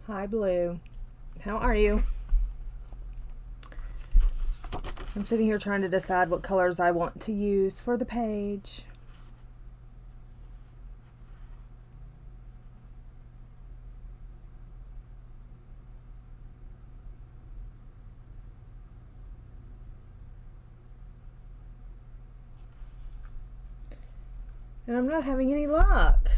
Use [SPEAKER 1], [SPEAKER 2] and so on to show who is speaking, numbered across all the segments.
[SPEAKER 1] Hi, Blue. How are you? I'm sitting here trying to decide what colors I want to use for the page. And I'm not having any luck.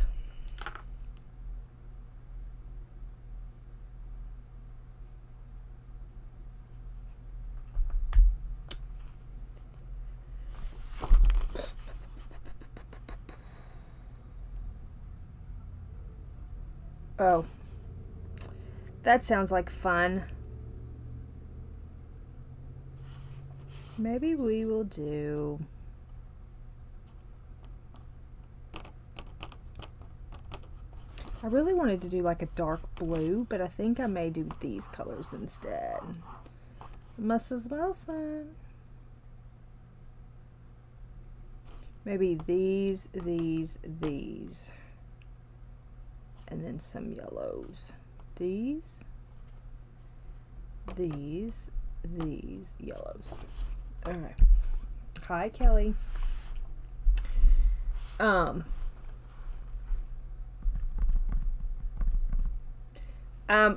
[SPEAKER 1] Oh, that sounds like fun. Maybe we will do I really wanted to do like a dark blue, but I think I may do these colors instead. Mrs. Wilson. Maybe these. And then some yellows. These, yellows. Alright. Hi, Kelly.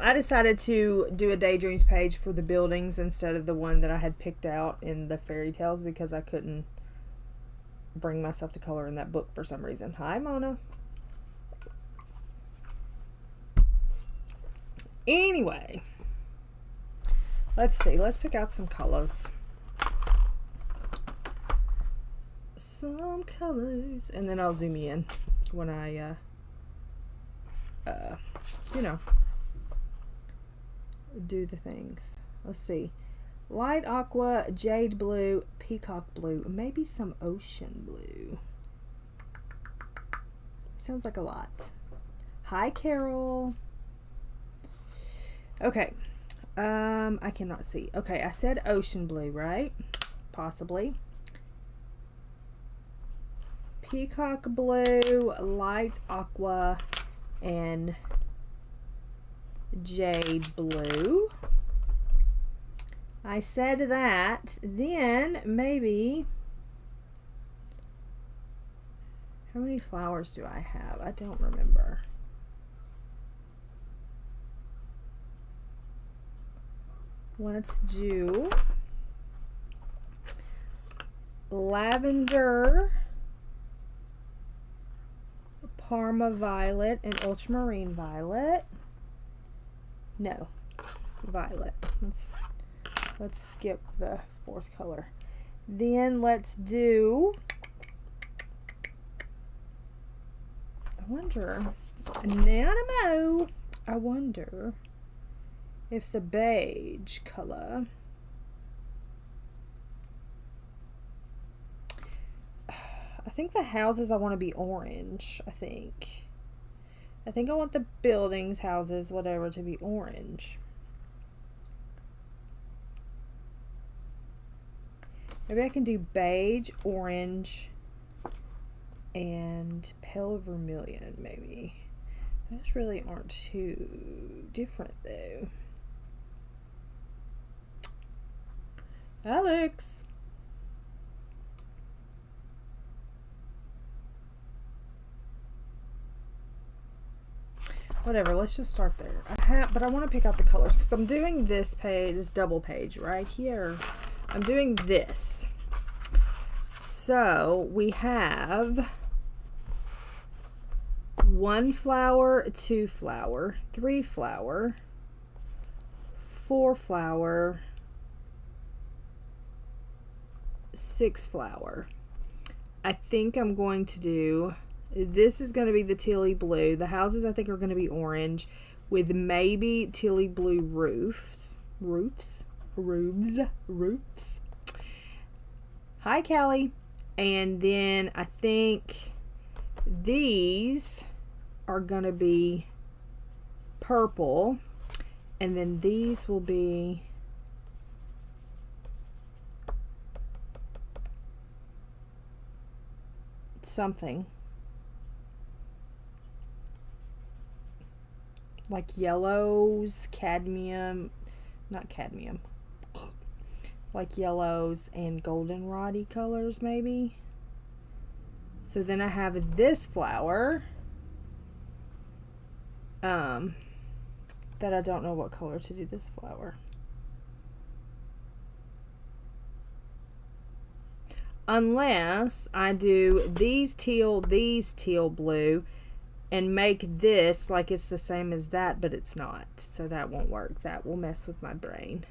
[SPEAKER 1] I decided to do a Daydreams page for the buildings instead of the one that I had picked out in the fairy tales because I couldn't bring myself to color in that book for some reason. Hi, Mona. Anyway, let's see. Let's pick out some colors. Some colors. And then I'll zoom in when I, you know, do the things. Let's see. Light aqua, jade blue, peacock blue, maybe some ocean blue. Sounds like a lot. Hi, Carol. Okay. I cannot see. Okay, I said ocean blue, right? Possibly. Peacock blue, light aqua, and jade blue. I said that. Then maybe, how many flowers do I have? I don't remember. Let's do lavender, Parma violet, and ultramarine violet. No, violet. Let's skip the fourth color. Then let's do, I wonder, Neenah, I wonder if the beige color, I think the houses I want to be orange. I think I want the buildings, houses, whatever, to be orange. Maybe I can do beige, orange, and pale vermilion, maybe. Those really aren't too different, though. Alex. Whatever, let's just start there. But I want to pick out the colors because I'm doing this page, this double page right here. I'm doing this. So we have 1 flower, 2 flower, 3 flower, 4 flower, 6 flower. I think I'm going to do, this is going to be the tealy blue. The houses I think are going to be orange with maybe tealy blue roofs. Hi, Callie. And then I think these are going to be purple. And then these will be something. like yellows, cadmium, not cadmium, like yellows and goldenrod-y colors maybe. So then I have this flower that I don't know what color to do this flower. Unless I do these teal blue, and make this like it's the same as that, but it's not. So that won't work. That will mess with my brain.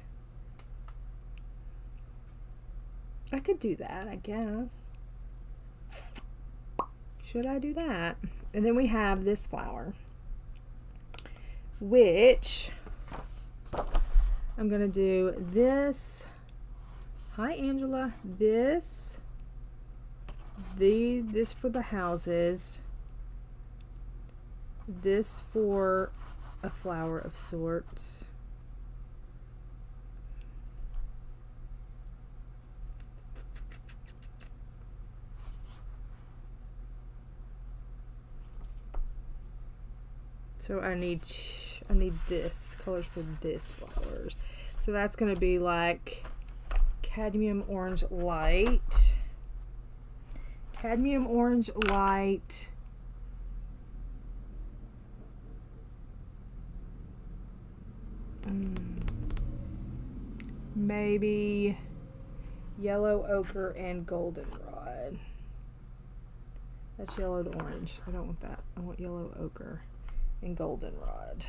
[SPEAKER 1] I could do that, I guess. Should I do that? And then we have this flower, which I'm gonna do this. Hi, Angela. This for the houses. This for a flower of sorts. So I need this, the colors for this flowers. So that's gonna be like cadmium orange light, cadmium orange light, maybe yellow ochre and goldenrod. That's yellow to orange. I don't want that. I want yellow ochre and goldenrod.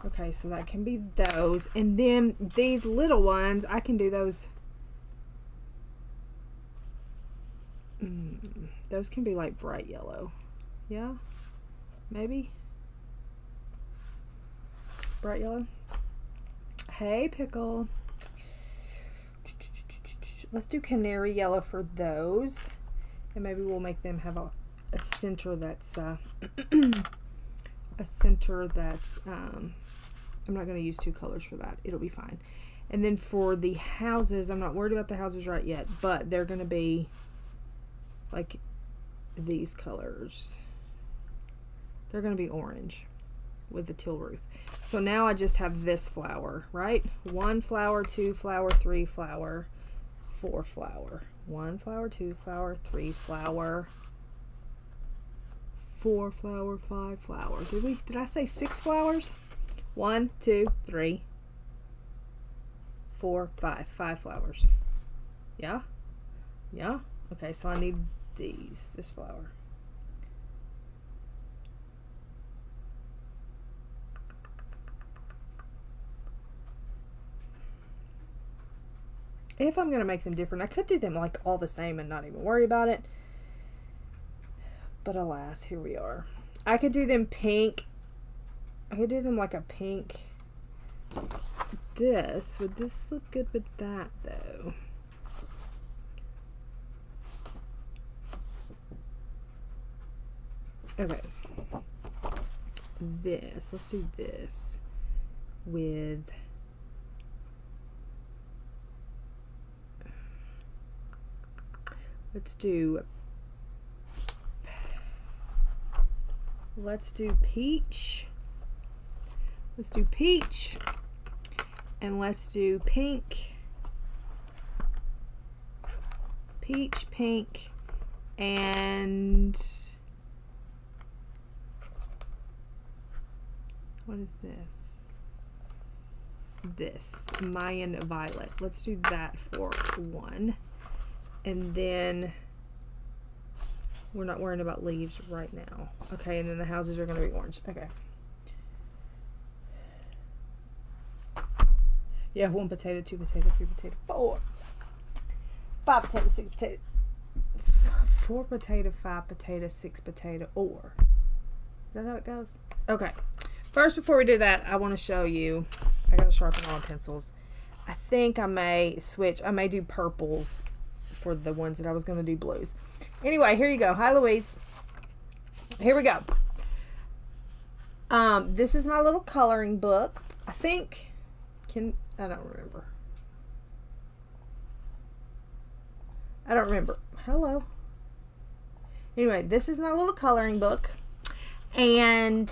[SPEAKER 1] Okay, so that can be those. And then these little ones, I can do those. Those can be like bright yellow. Yeah? Maybe? Bright yellow? Hey, Pickle. Let's do canary yellow for those. And maybe we'll make them have a center that's a center that's I'm not going to use two colors for that. It'll be fine. And then for the houses, I'm not worried about the houses right yet, but they're going to be like these colors. They're going to be orange with the teal roof. So now I just have this flower, right? 1 flower, 2 flower, 3 flower, 4 flower. 1 flower, 2 flower, 3 flower, 4 flower, 5 flower. Did I say 6 flowers? 1, 2, 3, 4, 5. 5 flowers. Yeah? Yeah? Okay, so I need this flower. If I'm going to make them different, I could do them like all the same and not even worry about it. But alas, here we are. I could do them pink. I could do them like a pink. Would this look good with that though? Okay. Let's do this with let's do peach. Let's do peach. And let's do pink. Peach, pink, and what is this? This Mayan violet. Let's do that for 1. And then we're not worrying about leaves right now. Okay, and then the houses are going to be orange. Okay. Yeah, 1 potato, 2 potato, 3 potato, 4. 5 potato, 6 potato. 4 potato, 5 potato, 6 potato, or. Is that how it goes? Okay. First, before we do that, I want to show you. I got to sharpen all my pencils. I think I may switch. I may do purples for the ones that I was going to do blues. Anyway, here you go. Hi, Louise. Here we go. This is my little coloring book. I think, I don't remember. Hello. Anyway, this is my little coloring book. And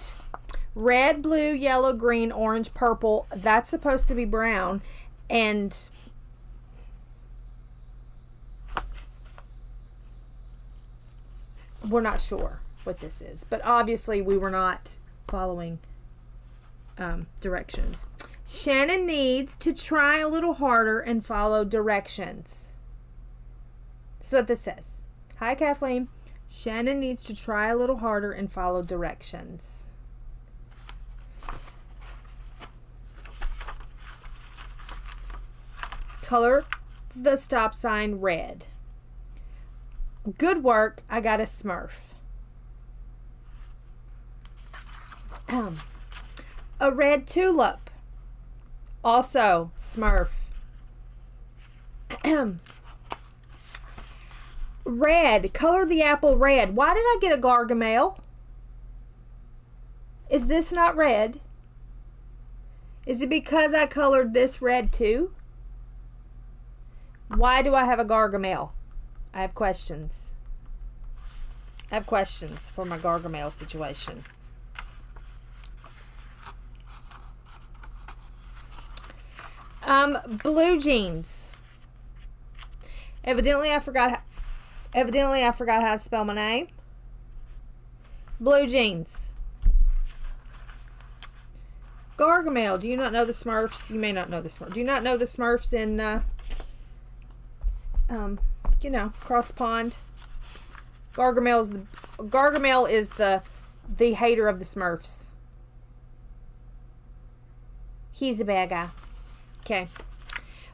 [SPEAKER 1] red, blue, yellow, green, orange, purple. That's supposed to be brown, and we're not sure what this is, but obviously we were not following directions. Shannon needs to try a little harder and follow directions. That's what this says. Hi, Kathleen. Shannon needs to try a little harder and follow directions. Color the stop sign red. Good work. I got a Smurf. A red tulip. Also Smurf. Red. Color the apple red. Why did I get a Gargamel? Is this not red? Is it because I colored this red too? Why do I have a Gargamel? I have questions. I have questions for my Gargamel situation. Blue jeans. Evidently I forgot how to spell my name. Blue jeans. Gargamel. Do you not know the Smurfs? You may not know the Smurfs. Do you not know the Smurfs in you know, across the pond? Gargamel is the hater of the Smurfs. He's a bad guy. Okay.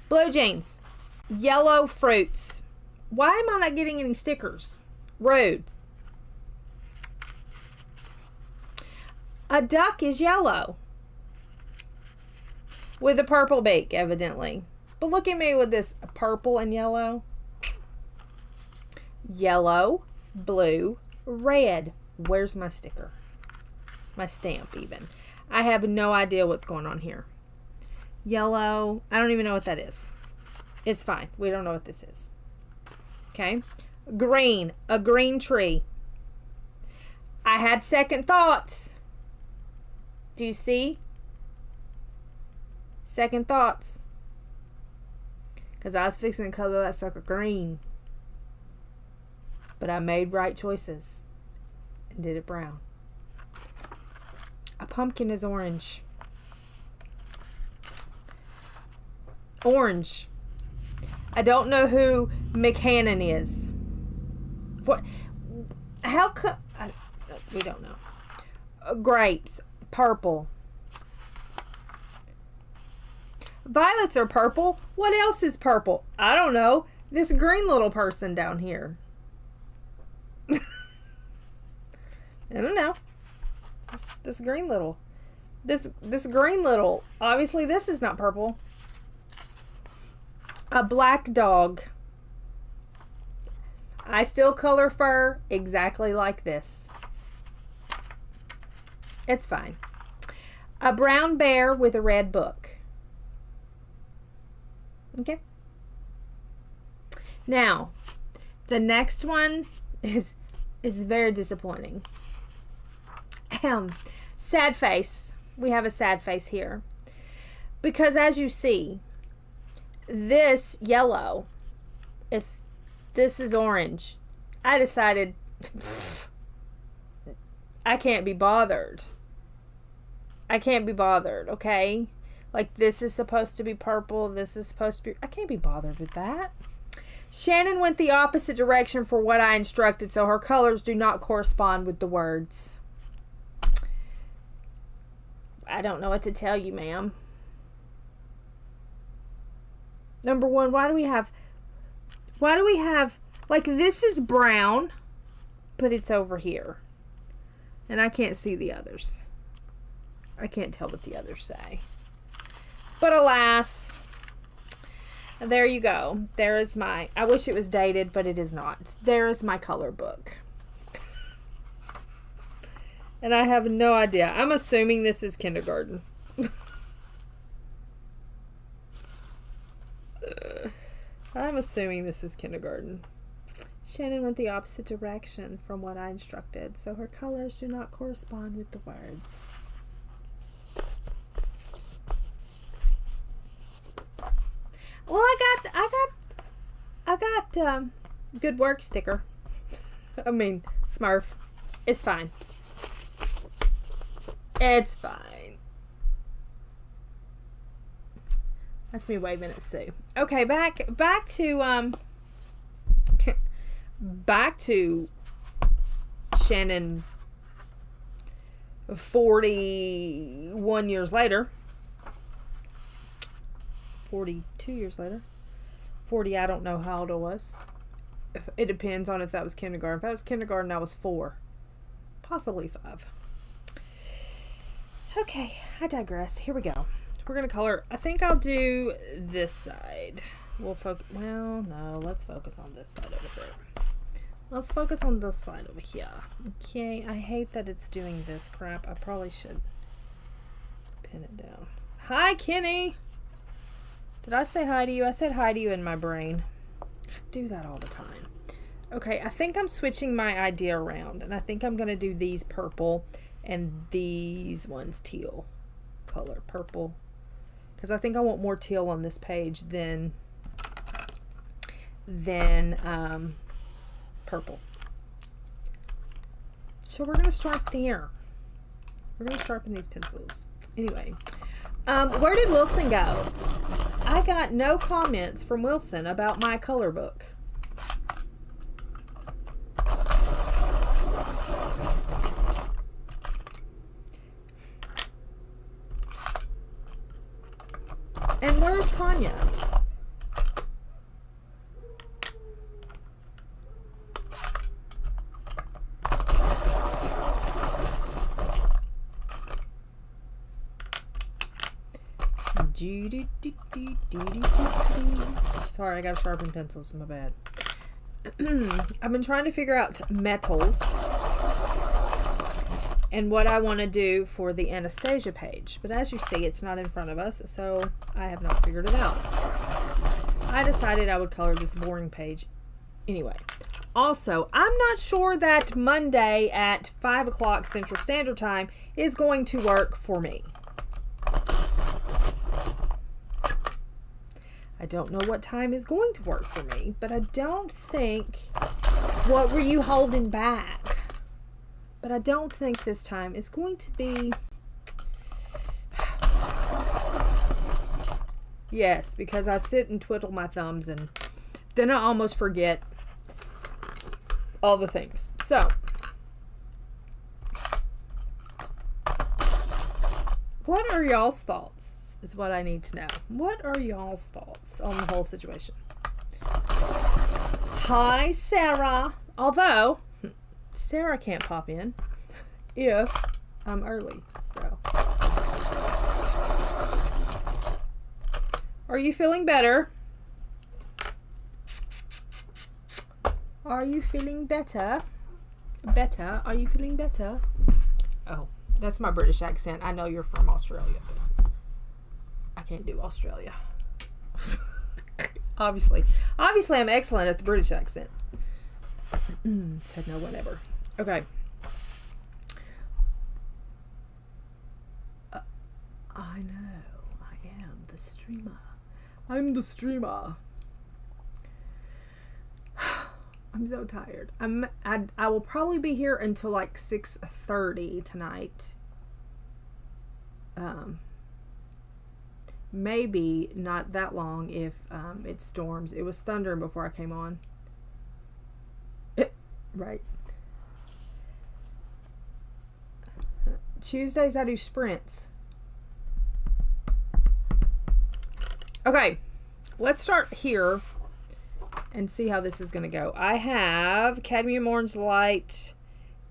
[SPEAKER 1] Blue jeans. Yellow fruits. Why am I not getting any stickers? Rude. A duck is yellow. With a purple beak, evidently. But look at me with this purple and yellow. Yellow, blue, red. Where's my sticker? My stamp even. I have no idea what's going on here. Yellow. I don't even know what that is. It's fine. We don't know what this is. Okay. Green. A green tree. I had second thoughts. Do you see? Second thoughts. Because I was fixing to color that sucker green. But I made right choices. And did it brown. A pumpkin is orange. Orange. I don't know who McHannon is. What? How could... we don't know. Grapes. Purple. Violets are purple. What else is purple? I don't know. This green little person down here. I don't know. This green little. This green little. Obviously this is not purple. A black dog. I still color fur exactly like this. It's fine. A brown bear with a red book. Okay. Now, the next one is very disappointing. Sad face. We have a sad face here. Because as you see, this yellow is, this is orange. I decided I can't be bothered. I can't be bothered, okay? Like this is supposed to be purple, this is supposed to be, I can't be bothered with that. Shannon went the opposite direction for what I instructed, so her colors do not correspond with the words. I don't know what to tell you, ma'am. Number one, why do we have, like this is brown, but it's over here. And I can't see the others. I can't tell what the others say. But alas, there you go. There is my, I wish it was dated, but it is not. There is my color book. And I have no idea. I'm assuming this is kindergarten. I'm assuming this is kindergarten. Shannon went the opposite direction from what I instructed, so her colors do not correspond with the words. good work sticker. I mean, Smurf. It's fine. It's fine. That's me waving at Sue. Okay, back to back to Shannon 41 years later. 42 years later. 40, I don't know how old I was. It depends on if that was kindergarten. If that was kindergarten, I was 4. Possibly 5. Okay, I digress. Here we go. We're going to color. I think I'll do this side. We'll focus. Well, no, let's focus on this side over here. Let's focus on this side over here. Okay, I hate that it's doing this crap. I probably should pin it down. Hi, Kenny. Did I say hi to you? I said hi to you in my brain. I do that all the time. Okay, I think I'm switching my idea around, and I think I'm going to do these purple and these ones teal color. Purple. Because I think I want more teal on this page than purple. So we're going to start there. We're going to sharpen these pencils. Anyway, where did Wilson go? I got no comments from Wilson about my color book. And where's Tanya? Sorry, I gotta sharpen pencils. My bad. I've been trying to figure out metals and what I want to do for the Anastasia page, but as you see, it's not in front of us, so I have not figured it out. I decided I would color this boring page anyway. Also, I'm not sure that Monday at 5 o'clock Central Standard Time is going to work for me. I don't know what time is going to work for me, but I don't think... What were you holding back? But I don't think this time is going to be... Yes, because I sit and twiddle my thumbs and then I almost forget all the things. So, what are y'all's thoughts is what I need to know. What are y'all's thoughts on the whole situation? Hi, Sarah. Although, Sarah can't pop in if I'm early. So, are you feeling better? Are you feeling better? Better? Are you feeling better? Oh, that's my British accent. I know you're from Australia, but I can't do Australia. Obviously I'm excellent at the British accent. Said no one ever. Okay. I know. I am the streamer. I'm the streamer. I'm so tired. I will probably be here until like 6:30 tonight. Maybe not that long if it storms. It was thundering before I came on. Right. Tuesdays I do sprints. Okay, let's start here and see how this is going to go. I have cadmium orange light,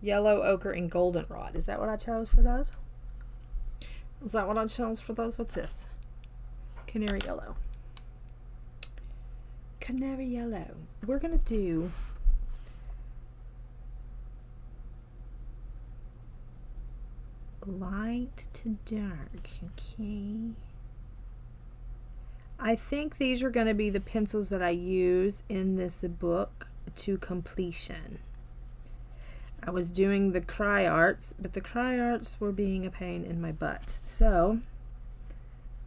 [SPEAKER 1] yellow ochre, and goldenrod. Is that what I chose for those? Is that what I chose for those? What's this? Canary yellow. Canary yellow. We're going to do light to dark. Okay. I think these are going to be the pencils that I use in this book to completion. I was doing the cry arts, but the cry arts were being a pain in my butt. So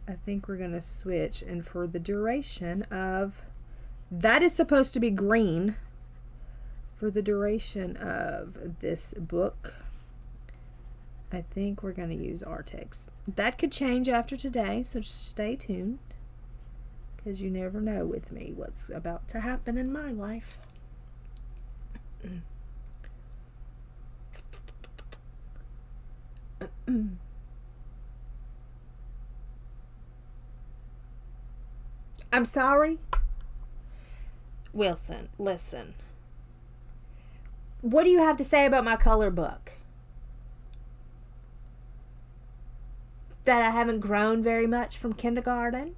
[SPEAKER 1] I think we're going to switch, and for the duration of That is supposed to be green for the duration of this book. I think we're going to use Arrtx. That could change after today, so just stay tuned, because you never know with me what's about to happen in my life. I'm sorry. Wilson, listen. What do you have to say about my color book? That I haven't grown very much from kindergarten?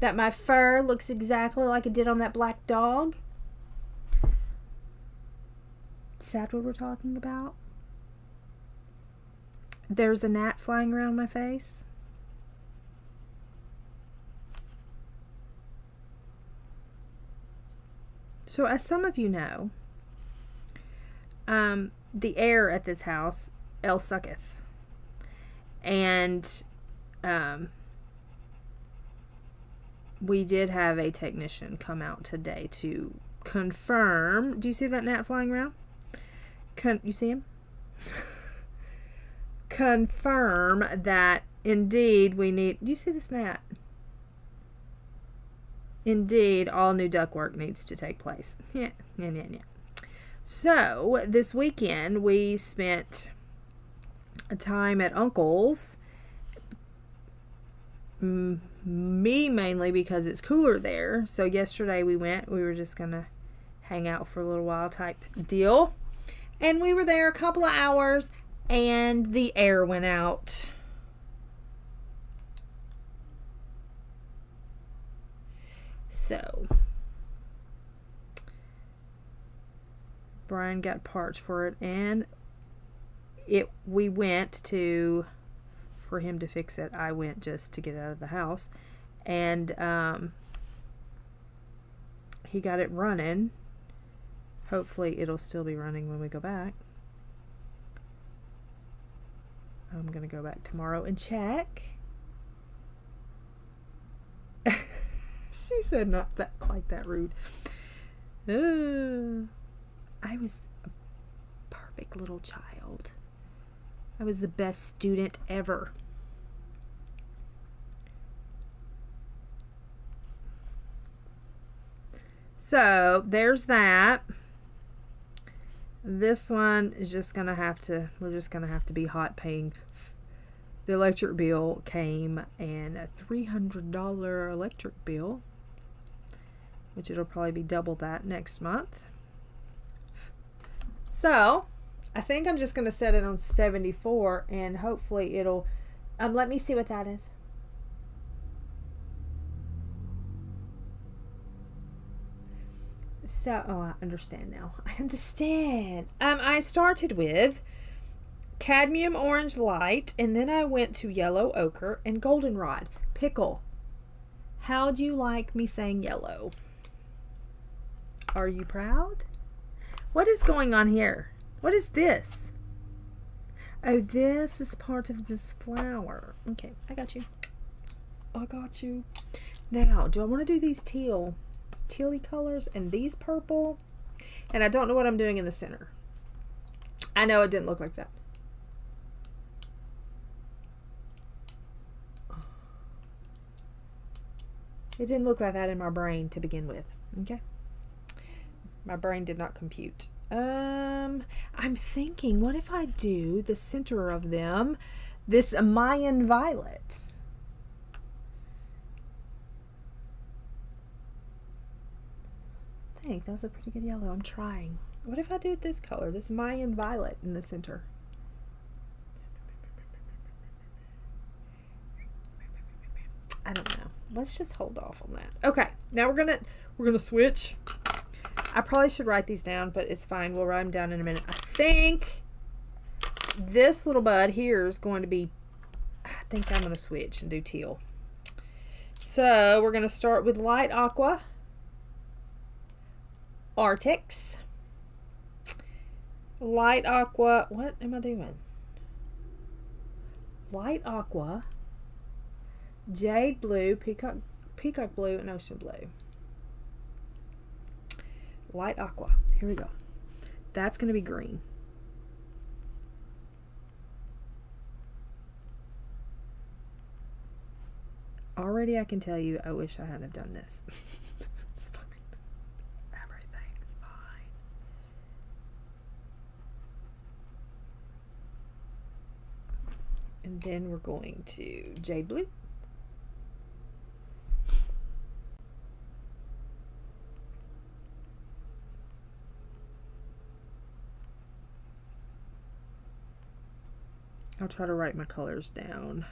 [SPEAKER 1] That my fur looks exactly like it did on that black dog? Is that what we're talking about? There's a gnat flying around my face. So as some of you know, the air at this house, sucketh. And we did have a technician come out today to confirm. Do you see that gnat flying around? You see him? Confirm that indeed we need. Do you see this gnat? Indeed, all new ductwork needs to take place. Yeah. So this weekend we spent a time at Uncle's. Me mainly because it's cooler there. So yesterday we went. We were just gonna hang out for a little while type deal, and we were there a couple of hours, and the air went out. So Brian got parts for it, and we went to, for him to fix it, I went just to get out of the house, and he got it running. Hopefully it'll still be running when we go back. I'm gonna go back tomorrow and check. She said not that quite that rude. I was a perfect little child. I was the best student ever. So there's that. This one is just gonna have to, we're just gonna have to be hot paying. The electric bill came, and a $300 electric bill, which it'll probably be double that next month. So I think I'm just going to set it on 74, and hopefully it'll, let me see what that is. So, oh, I understand now. I understand. I started with cadmium orange light, and then I went to yellow ochre and goldenrod. Pickle, how'd you like me saying yellow? Are you proud? What is going on here? What is this? Oh, this is part of this flower. Okay, I got you. I got you. Now, do I want to do these tealy colors and these purple? And I don't know what I'm doing in the center. I know it didn't look like that. It didn't look like that in my brain to begin with. Okay. My brain did not compute. I'm thinking, what if I do the center of them, this Mayan violet? I think that was a pretty good yellow. I'm trying. What if I do it this color, this Mayan violet in the center? I don't know. Let's just hold off on that. Okay, now we're gonna switch. I probably should write these down, but it's fine. We'll write them down in a minute. I think this little bud here is going to be, I think I'm going to switch and do teal. So we're going to start with light aqua, Arrtx, light aqua, what am I doing? Light aqua, jade blue, peacock blue, and ocean blue. Light aqua. Here we go. That's going to be green. Already I can tell you I wish I hadn't done this. It's fine. Everything's fine. And then we're going to jade blue. I'll try to write my colors down,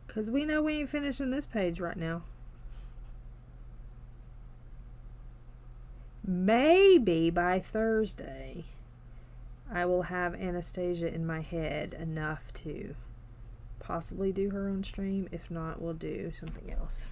[SPEAKER 1] because we know we ain't finishing this page right now. Maybe by Thursday I will have Anastasia in my head enough to possibly do her own stream. If not, we'll do something else.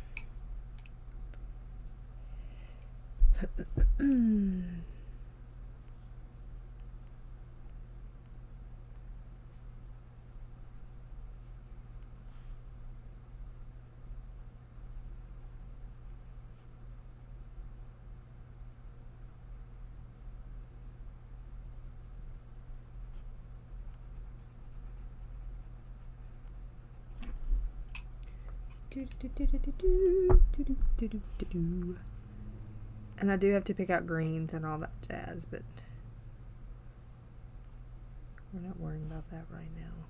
[SPEAKER 1] And I do have to pick out greens and all that jazz, but we're not worrying about that right now.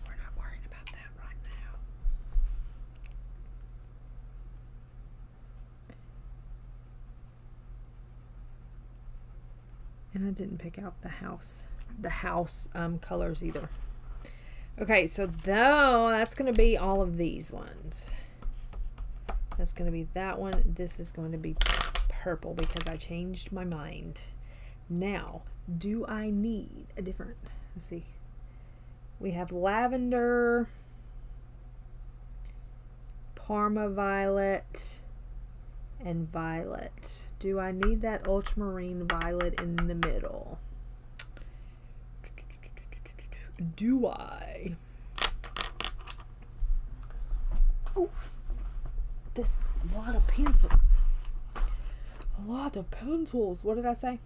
[SPEAKER 1] We're not worrying about that right now. And I didn't pick out the house colors either. Okay, so though that's going to be all of these ones. That's going to be that one. This is going to be purple because I changed my mind. Now, do I need a different, let's see. We have lavender, Parma violet, and violet. Do I need that ultramarine violet in the middle? Do I? Oh, this is a lot of pencils. A lot of pencils. What did I say?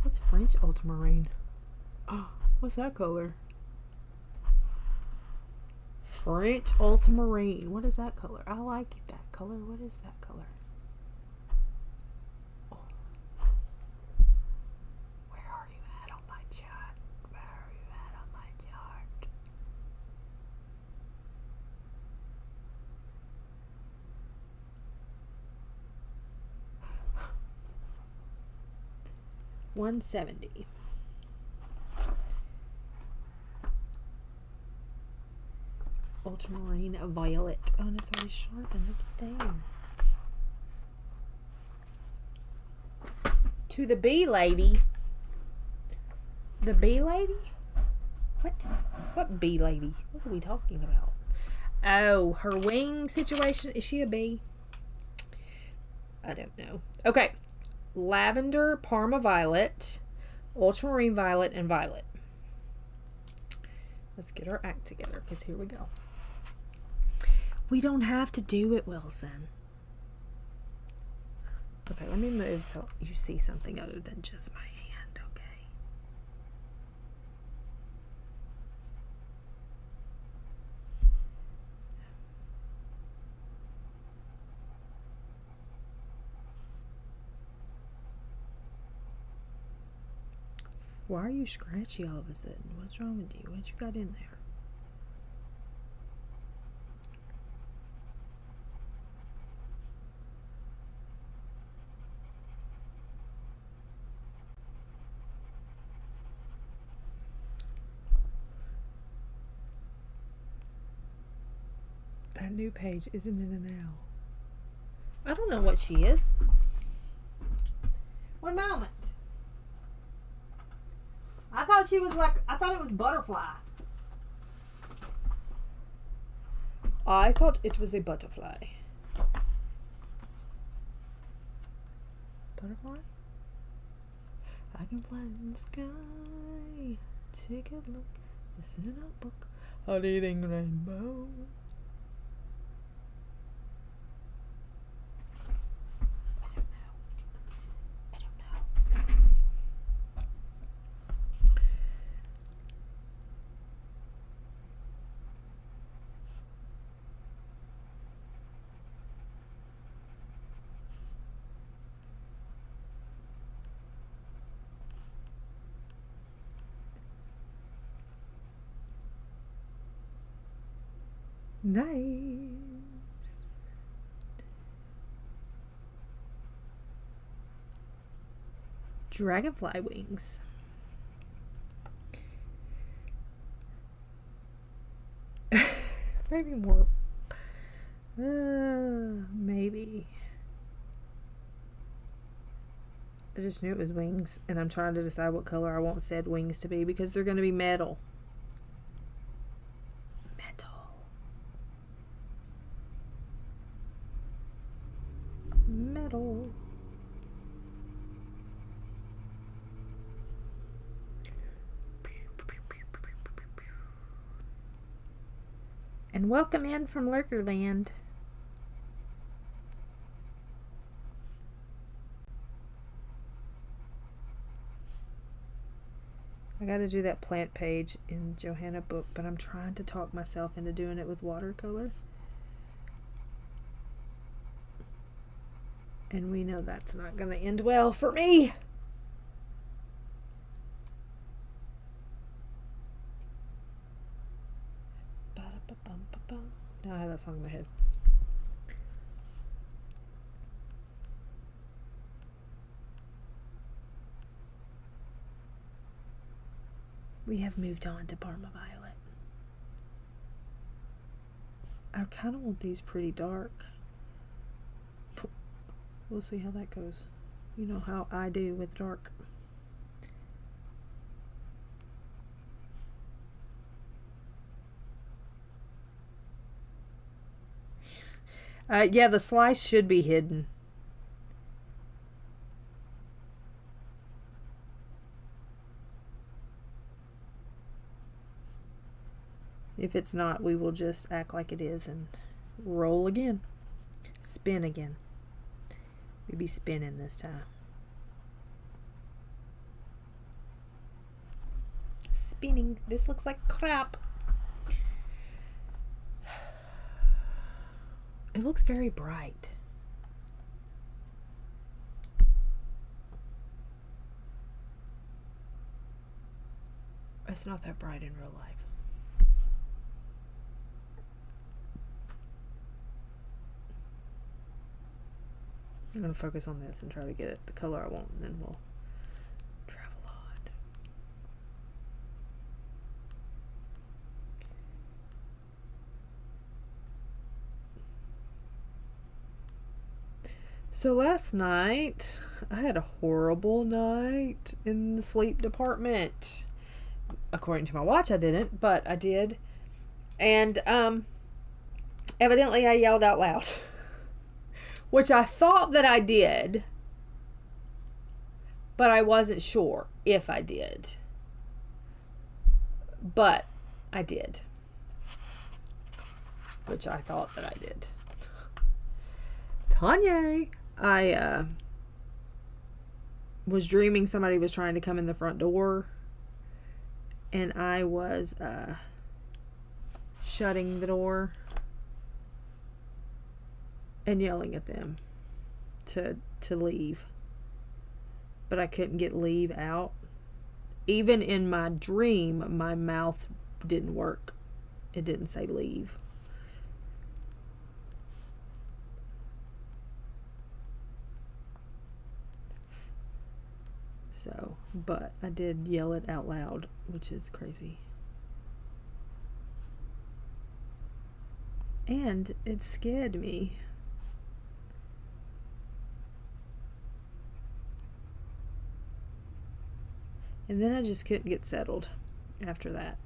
[SPEAKER 1] What's French ultramarine? Oh, what's that color? French ultramarine. What is that color? I like that color. What is that color? Oh. Where are you at on my chart? Where are you at on my chart? $170. Ultramarine violet. Oh, and it's already sharpened. Look at there. To the bee lady. The bee lady? What? What bee lady? What are we talking about? Oh, her wing situation. Is she a bee? I don't know. Okay. Lavender, Parma violet, ultramarine violet, and violet. Let's get our act together, because here we go. We don't have to do it, Wilson. Okay, let me move so you see something other than just my hand, okay? Why are you scratchy all of a sudden? What's wrong with you? What you got in there? That new page isn't in an owl. I don't know what she is. One moment. I thought she was like, I thought it was butterfly. I thought it was a butterfly. Butterfly? I can fly in the sky. Take a look. It's in a book. A leading rainbow. Nice. Dragonfly wings. Maybe more. Maybe. I just knew it was wings, and I'm trying to decide what color I want said wings to be because they're going to be metal. Metal. And welcome in from Lurkerland. I got to do that plant page in Johanna book, but I'm trying to talk myself into doing it with watercolor. And we know that's not going to end well for me. Now I have that song in my head. We have moved on to Parma Violet. I kind of want these pretty dark. We'll see how that goes. You know how I do with dark. Yeah, the slice should be hidden. If it's not, we will just act like it is and roll again. Spin again. We'll be spinning this time. Spinning. This looks like crap. It looks very bright. It's not that bright in real life. I'm going to focus on this and try to get it the color I want, and then we'll travel on. So last night, I had a horrible night in the sleep department. According to my watch, I didn't, but I did. And evidently I yelled out loud. Which I thought that I did, but I wasn't sure if I did. But I did. Which I thought that I did. Tanya! I was dreaming somebody was trying to come in the front door. And I was shutting the door. And yelling at them to leave. But I couldn't get leave out. Even in my dream, my mouth didn't work. It didn't say leave. So, but I did yell it out loud, which is crazy. And it scared me. And then I just couldn't get settled after that.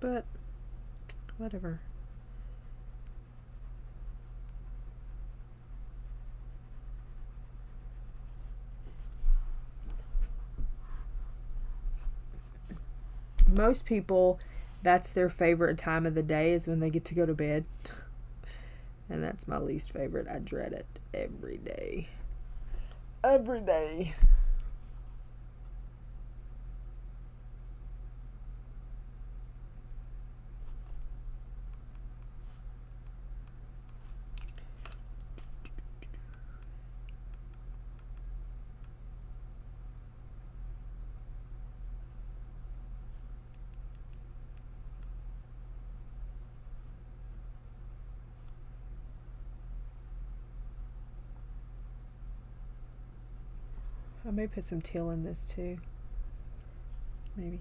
[SPEAKER 1] But whatever. most people, that's their favorite time of the day, is when they get to go to bed. And that's my least favorite. I dread it every day. Every day. I may put some teal in this too. Maybe.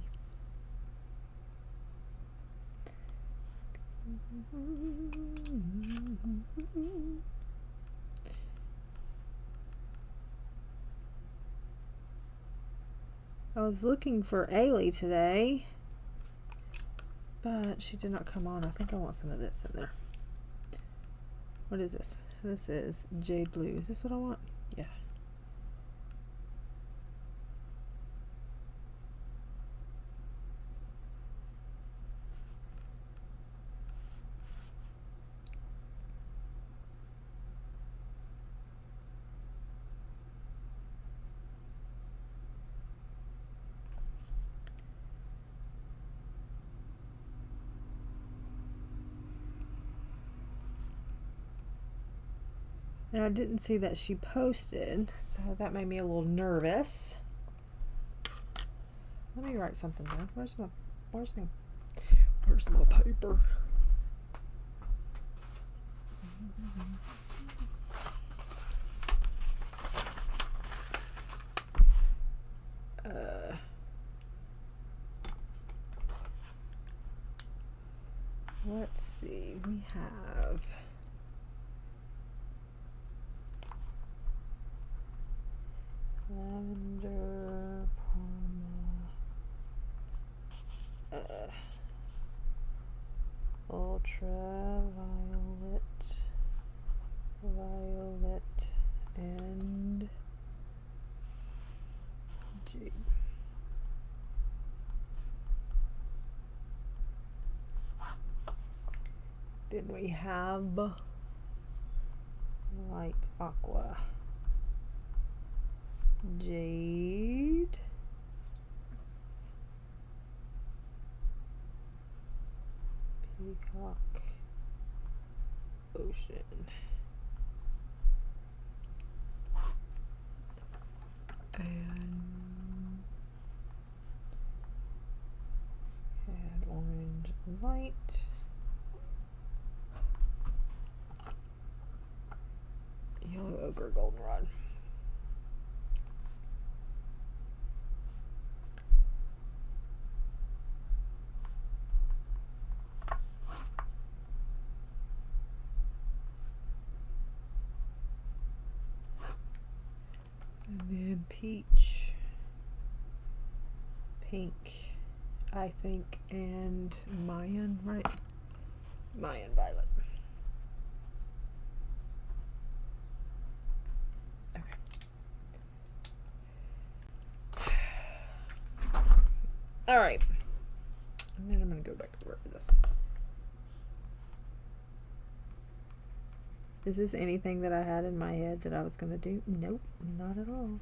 [SPEAKER 1] I was looking for Ailey today, but she did not come on. I think I want some of this in there. What is this? This is Jade Blue. Is this what I want? Yeah. And I didn't see that she posted, so that made me a little nervous. Let me write something down. Where's my paper? Let's see. We have lavender, parma, ultraviolet, violet, and jade. Then we have light aqua, jade, peacock, ocean, and orange light, yellow ochre, goldenrod. And then peach, pink, I think, and Mayan, right? Mayan violet. All right, and then I'm going to go back over this. Is this anything that I had in my head that I was going to do? Nope, not at all.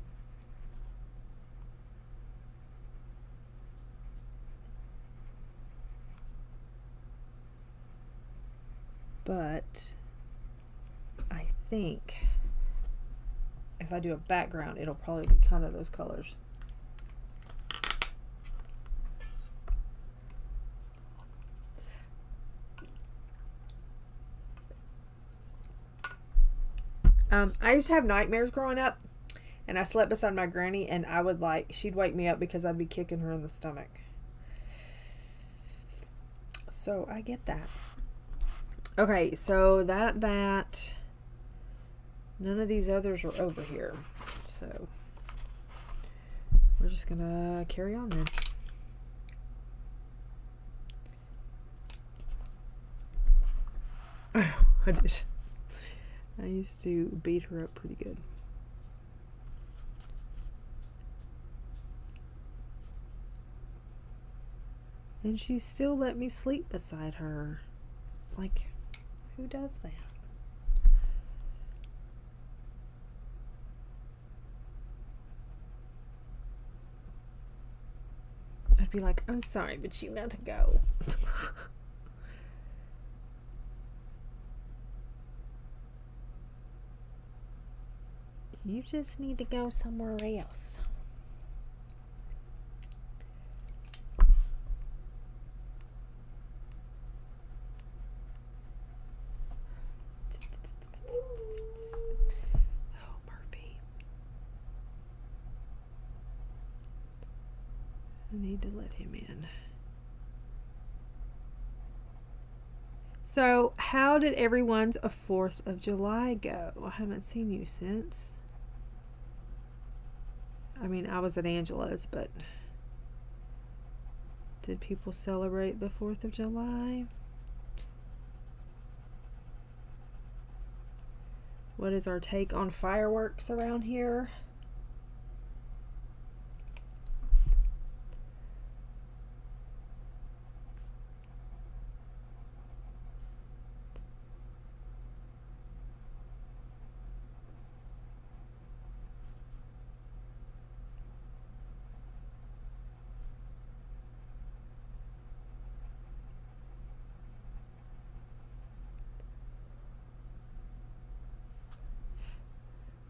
[SPEAKER 1] But I think if I do a background, it'll probably be kind of those colors. I used to have nightmares growing up, and I slept beside my granny, and I would she'd wake me up because I'd be kicking her in the stomach. So I get that. Okay, so that none of these others are over here. So we're just gonna carry on then. Oh, I did. I used to beat her up pretty good. And she still let me sleep beside her. Like, who does that? I'd be like, I'm sorry, but you got to go. You just need to go somewhere else. Oh, Murphy. I need to let him in. So, how did everyone's 4th of July go? I haven't seen you since. I mean, I was at Angela's, but did people celebrate the 4th of July? What is our take on fireworks around here?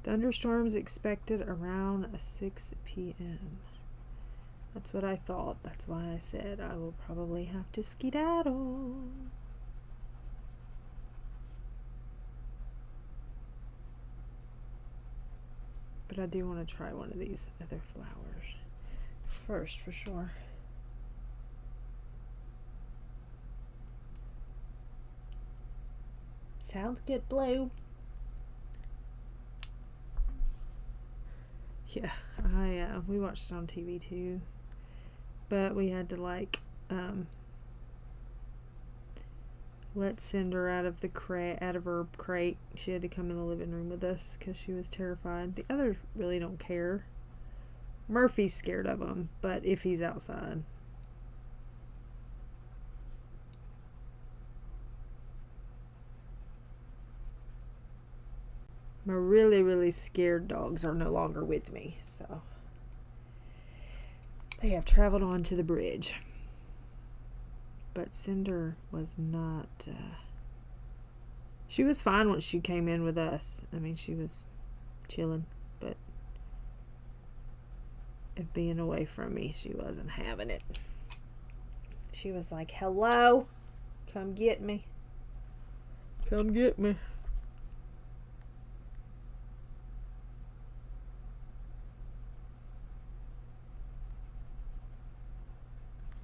[SPEAKER 1] Thunderstorms expected around 6 p.m. That's what I thought. That's why I said I will probably have to skedaddle. But I do want to try one of these other flowers first, for sure. Sounds good, Blue. Yeah, we watched it on TV too, but we had to like let Cinder out of her crate. She had to come in the living room with us because she was terrified. The others really don't care. Murphy's scared of him, but if he's outside. My really, really scared dogs are no longer with me, so they have traveled on to the bridge. But Cinder was not, she was fine when she came in with us. I mean, she was chilling, but if being away from me, she wasn't having it. She was like, hello, come get me. Come get me.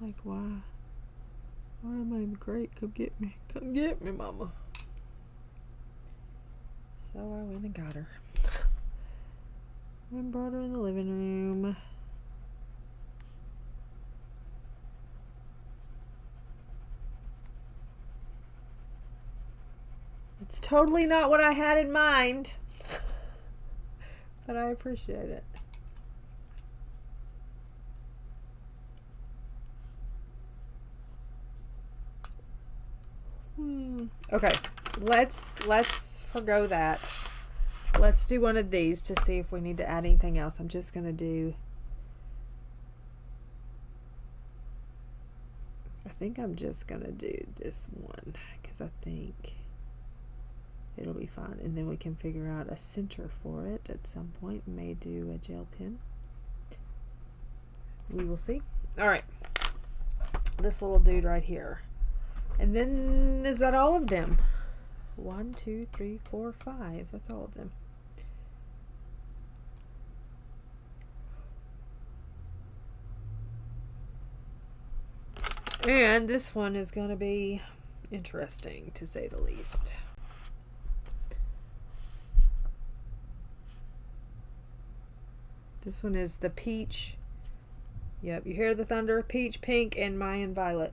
[SPEAKER 1] Like, why? Why am I in the crate? Come get me. Come get me, Mama. So I went and got her. And brought her in the living room. It's totally not what I had in mind. But I appreciate it. Okay, let's forgo that. Let's do one of these to see if we need to add anything else. I'm just gonna do, I think I'm just gonna do this one because I think it'll be fun, and then we can figure out a center for it at some point. May do a gel pen. We will see. All right, this little dude right here. And then, is that all of them? 1, 2, 3, 4, 5. That's all of them. And this one is going to be interesting, to say the least. This one is the peach. Yep, you hear the thunder. Peach, pink, and Mayan violet.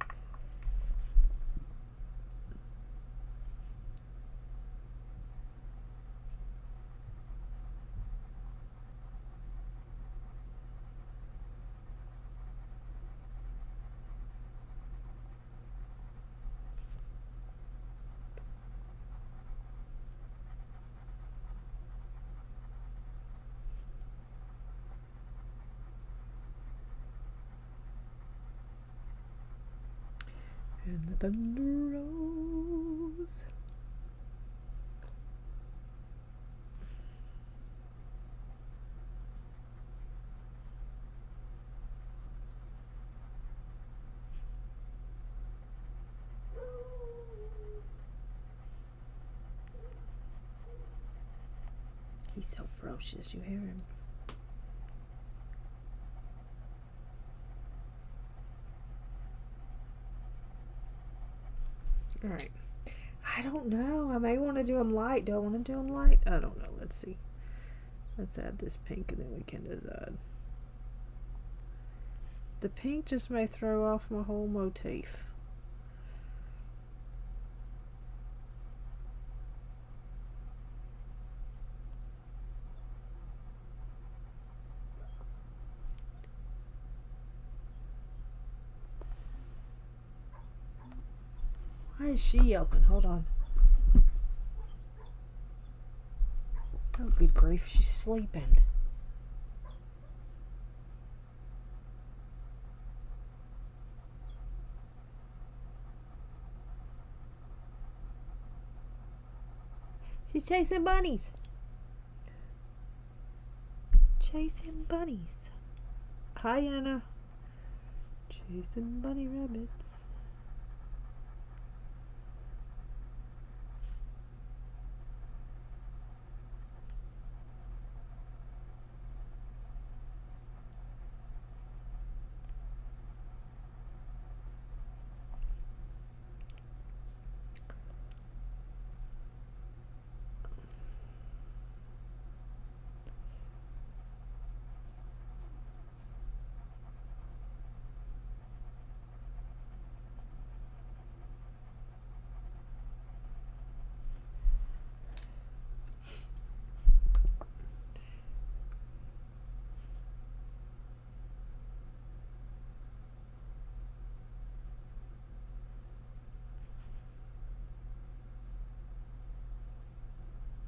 [SPEAKER 1] And the thunder rolls. He's so ferocious, you hear him? Alright. I don't know. I may want to do them light. Do I want to do them light? I don't know. Let's see. Let's add this pink and then we can decide. The pink just may throw off my whole motif. Why is she yelping? Hold on. Oh, good grief. She's sleeping. She's chasing bunnies. Chasing bunnies. Hi, Anna. Chasing bunny rabbits.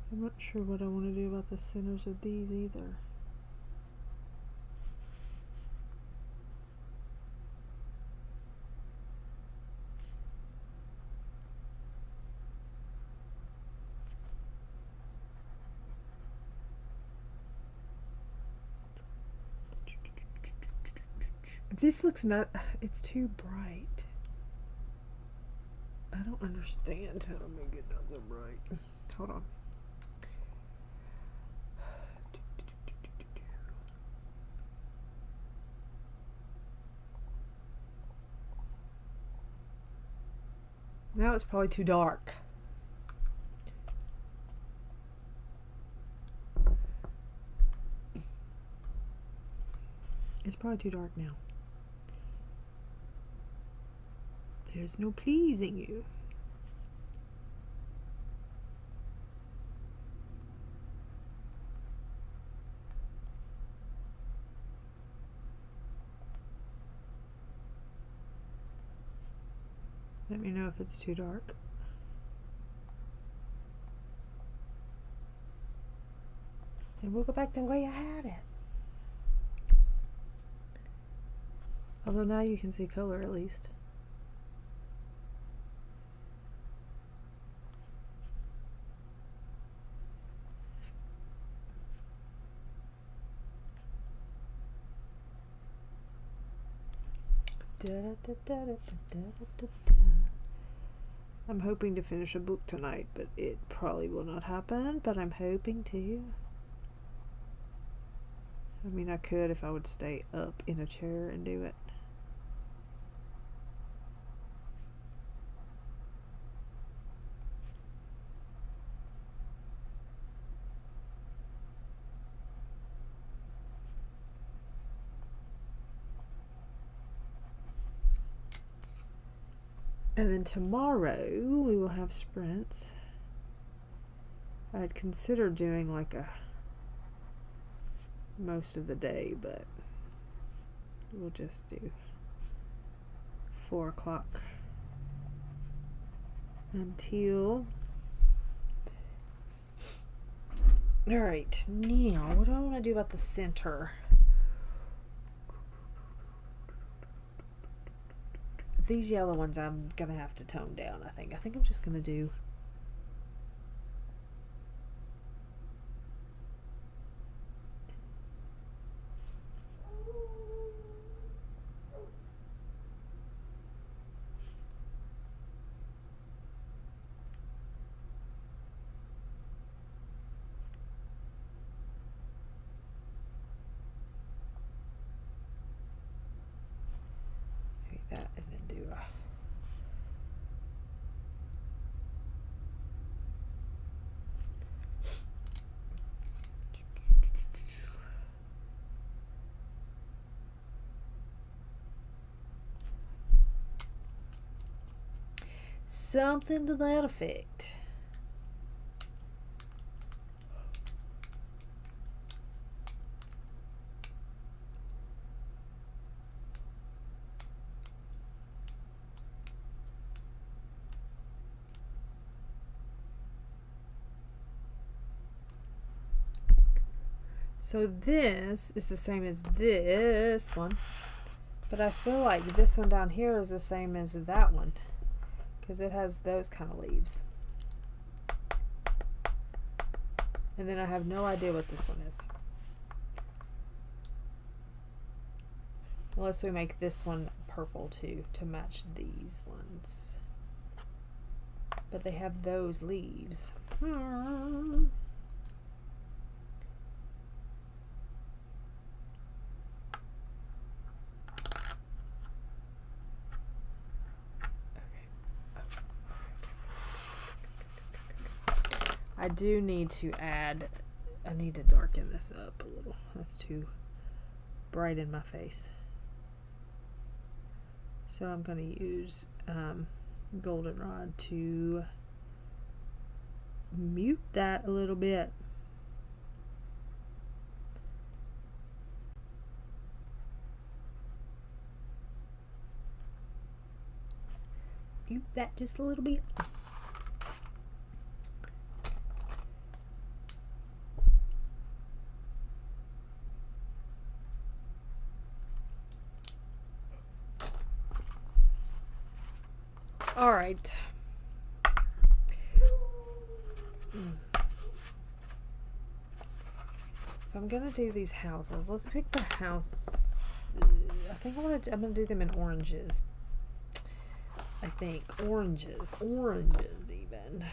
[SPEAKER 1] I'm not sure what I want to do about the centers of these either. This looks not, it's too bright. I don't understand how to make it not so bright. Hold on. Now it's probably too dark. It's probably too dark now. There's no pleasing you. Let me know if it's too dark. And we'll go back to the way I had it. Although now you can see color at least. I'm hoping to finish a book tonight, but it probably will not happen, but I'm hoping to. I mean, I could if I would stay up in a chair and do it. And then tomorrow we will have sprints. I'd consider doing like a most of the day, but we'll just do 4 o'clock until. All right, now what do I want to do about the center? these yellow ones I'm gonna have to tone down. I think I'm just gonna do that, and then do a something to that effect. So this is the same as this one, but I feel like this one down here is the same as that one because it has those kind of leaves. And then I have no idea what this one is. Unless we make this one purple too to match these ones. But they have those leaves. I do need to add, I need to darken this up a little. That's too bright in my face. So I'm going to use goldenrod to mute that a little bit. Mute that just a little bit. All right. If I'm gonna do these houses, let's pick the house. I think I'm gonna do them in oranges. I think oranges even.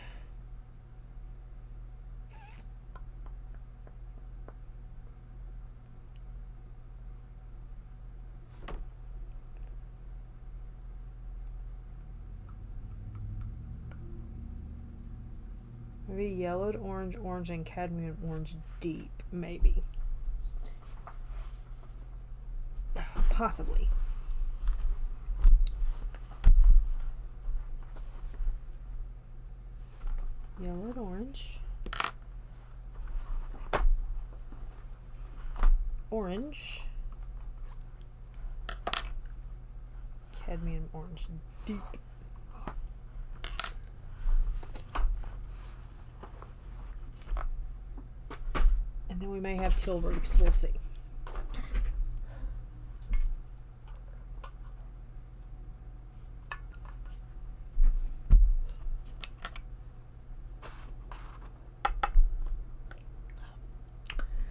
[SPEAKER 1] Maybe yellowed orange, orange, and cadmium orange deep, maybe. Possibly. Yellowed orange. Orange. Cadmium orange deep. And then we may have teal roofs, we'll see.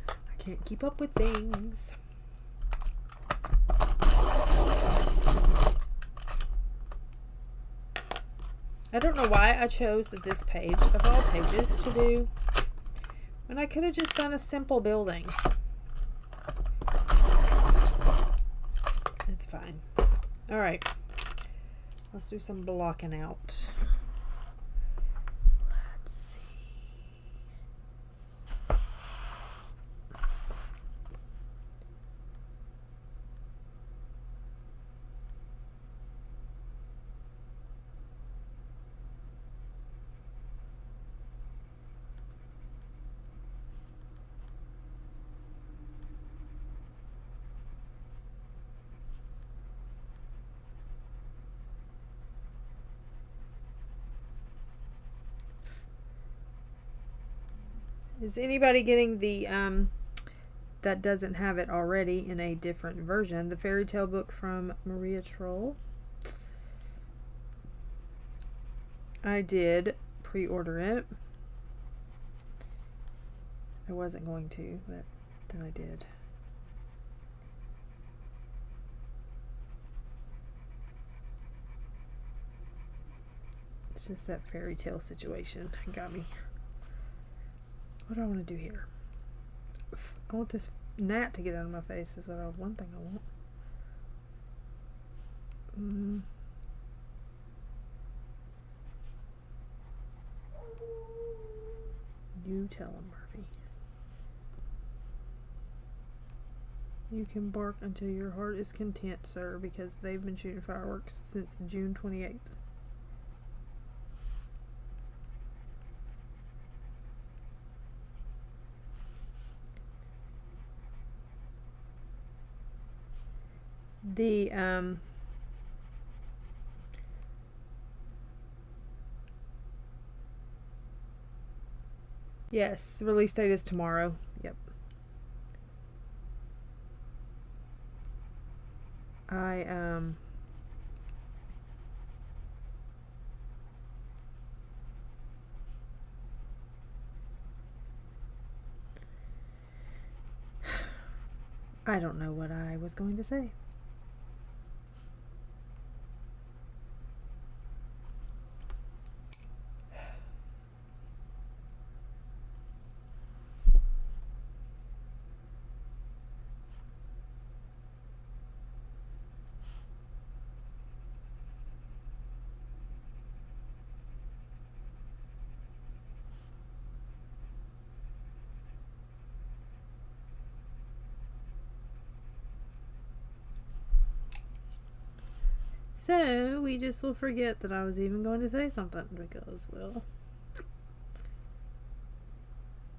[SPEAKER 1] I can't keep up with things. I don't know why I chose this page of all pages to do when I could have just done a simple building. It's fine. All right, let's do some blocking out. Let's see. Is anybody getting the that doesn't have it already in a different version, the fairy tale book from Maria Troll? I did pre-order it. I wasn't going to, but then I did. It's just that fairy tale situation got me. What do I want to do here? I want this gnat to get out of my face is one thing I want. You tell him, Murphy. You can bark until your heart is content, sir, because they've been shooting fireworks since June 28th. Yes, release date is tomorrow. Yep. I don't know what I was going to say. So we just will forget that I was even going to say something because, well,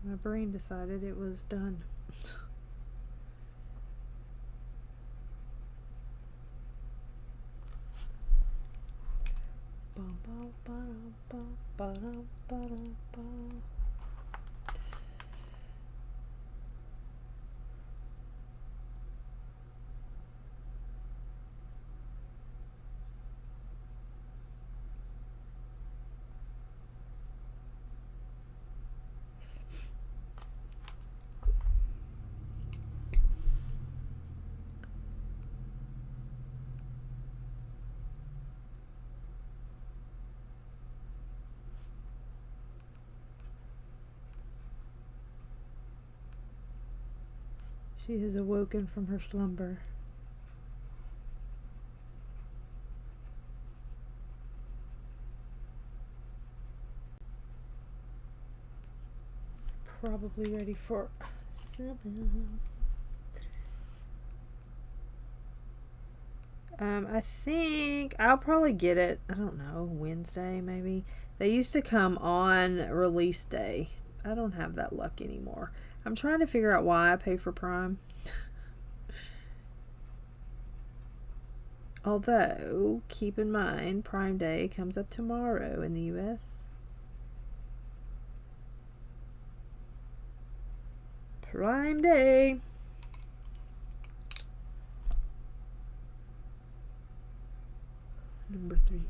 [SPEAKER 1] my brain decided it was done. She has awoken from her slumber. Probably ready for 7. I think I'll probably get it, I don't know, Wednesday maybe. They used to come on release day. I don't have that luck anymore. I'm trying to figure out why I pay for Prime. Although, keep in mind, Prime Day comes up tomorrow in the US. Prime Day. Number 3.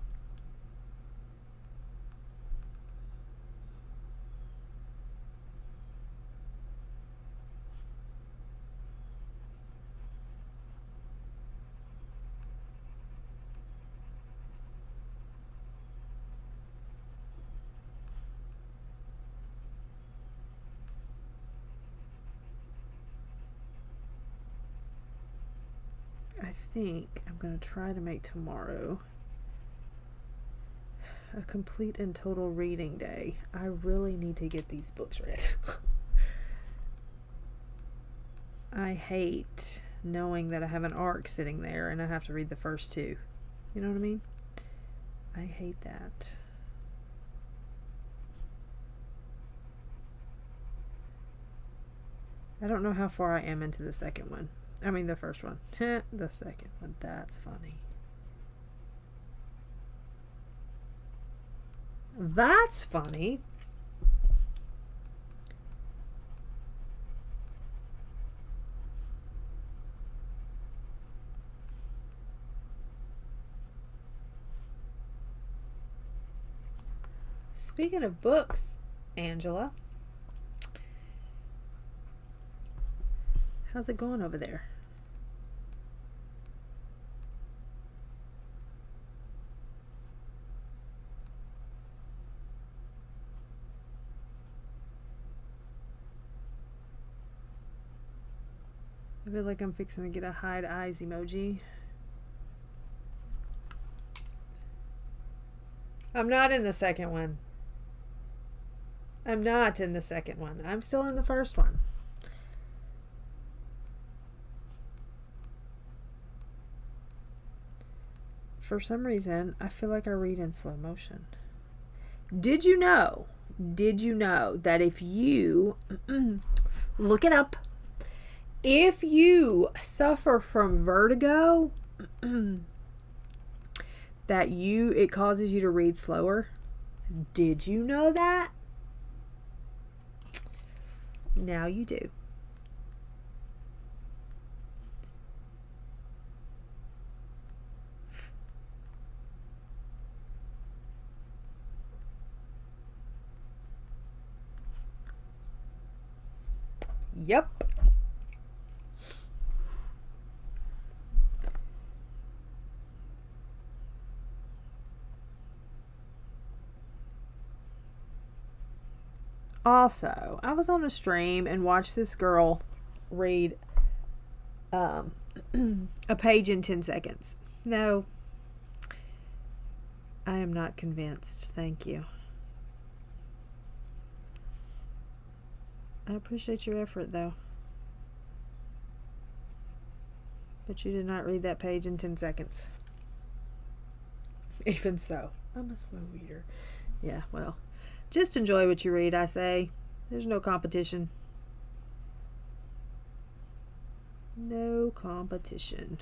[SPEAKER 1] I think I'm going to try to make tomorrow a complete and total reading day. I really need to get these books read. I hate knowing that I have an Arrtx sitting there and I have to read the first 2. You know what I mean? I hate that. I don't know how far I am into the second one. I mean the first one. The second one. That's funny. That's funny. Speaking of books, Angela, how's it going over there? I feel like I'm fixing to get a hide eyes emoji. I'm not in the second one. I'm not in the second one. I'm still in the first one. For some reason, I feel like I read in slow motion. Did you know that if you look it up, if you suffer from vertigo, that it causes you to read slower? Did you know that? Now you do. Yep. Also, I was on a stream and watched this girl read a page in 10 seconds. No, I am not convinced. Thank you. I appreciate your effort, though. But you did not read that page in 10 seconds. Even so, I'm a slow reader. Yeah, well, just enjoy what you read, I say. There's no competition. No competition.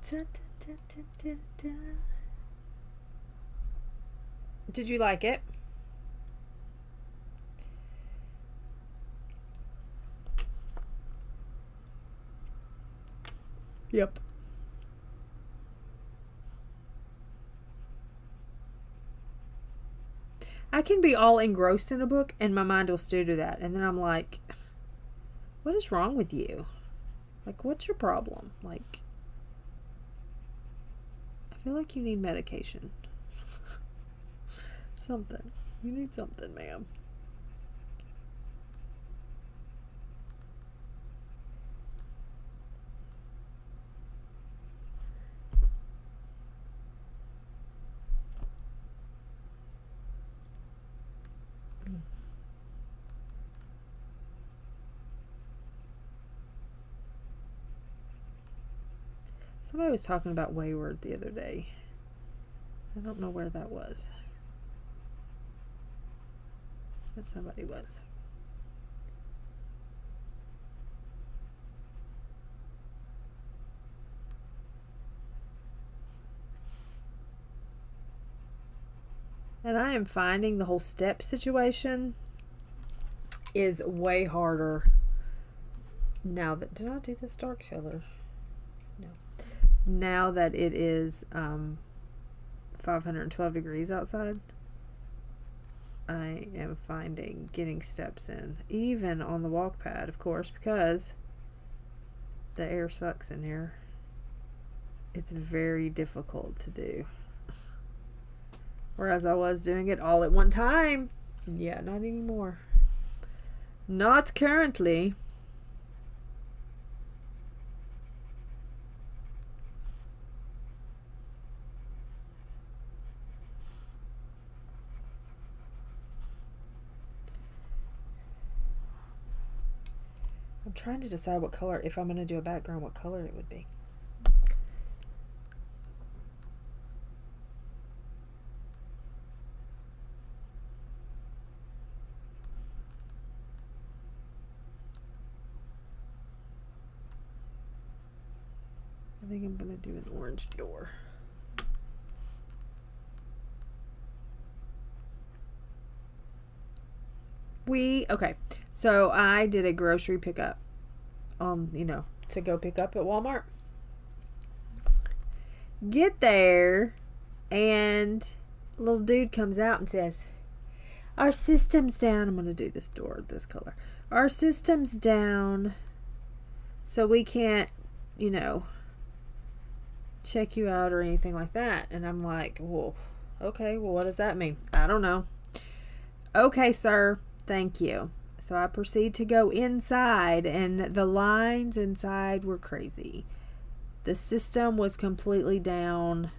[SPEAKER 1] Da, da, da, da, da. Did you like it? Yep. I can be all engrossed in a book and my mind will still do that. And then I'm like, what is wrong with you? Like, what's your problem? Like, I feel like you need medication. Something. You need something, ma'am. Somebody was talking about Wayward the other day. I don't know where that was. But somebody was. And I am finding the whole step situation is way harder now that... Did I do this dark color? No. Now that it is 512 degrees outside, I am finding getting steps in, even on the walk pad, of course, because the air sucks in here. It's very difficult to do. Whereas I was doing it all at one time. Yeah, not anymore. Not currently. I'm trying to decide what color, if I'm going to do a background, what color it would be. I think I'm going to do an orange door. Okay, so I did a grocery pickup you know, to go pick up at Walmart. Get there, and little dude comes out and says, our system's down. I'm going to do this door this color. Our system's down, so we can't, you know, check you out or anything like that. And I'm like, well, okay, well, what does that mean? I don't know. Okay, sir, thank you. So I proceed to go inside, and the lines inside were crazy. The system was completely down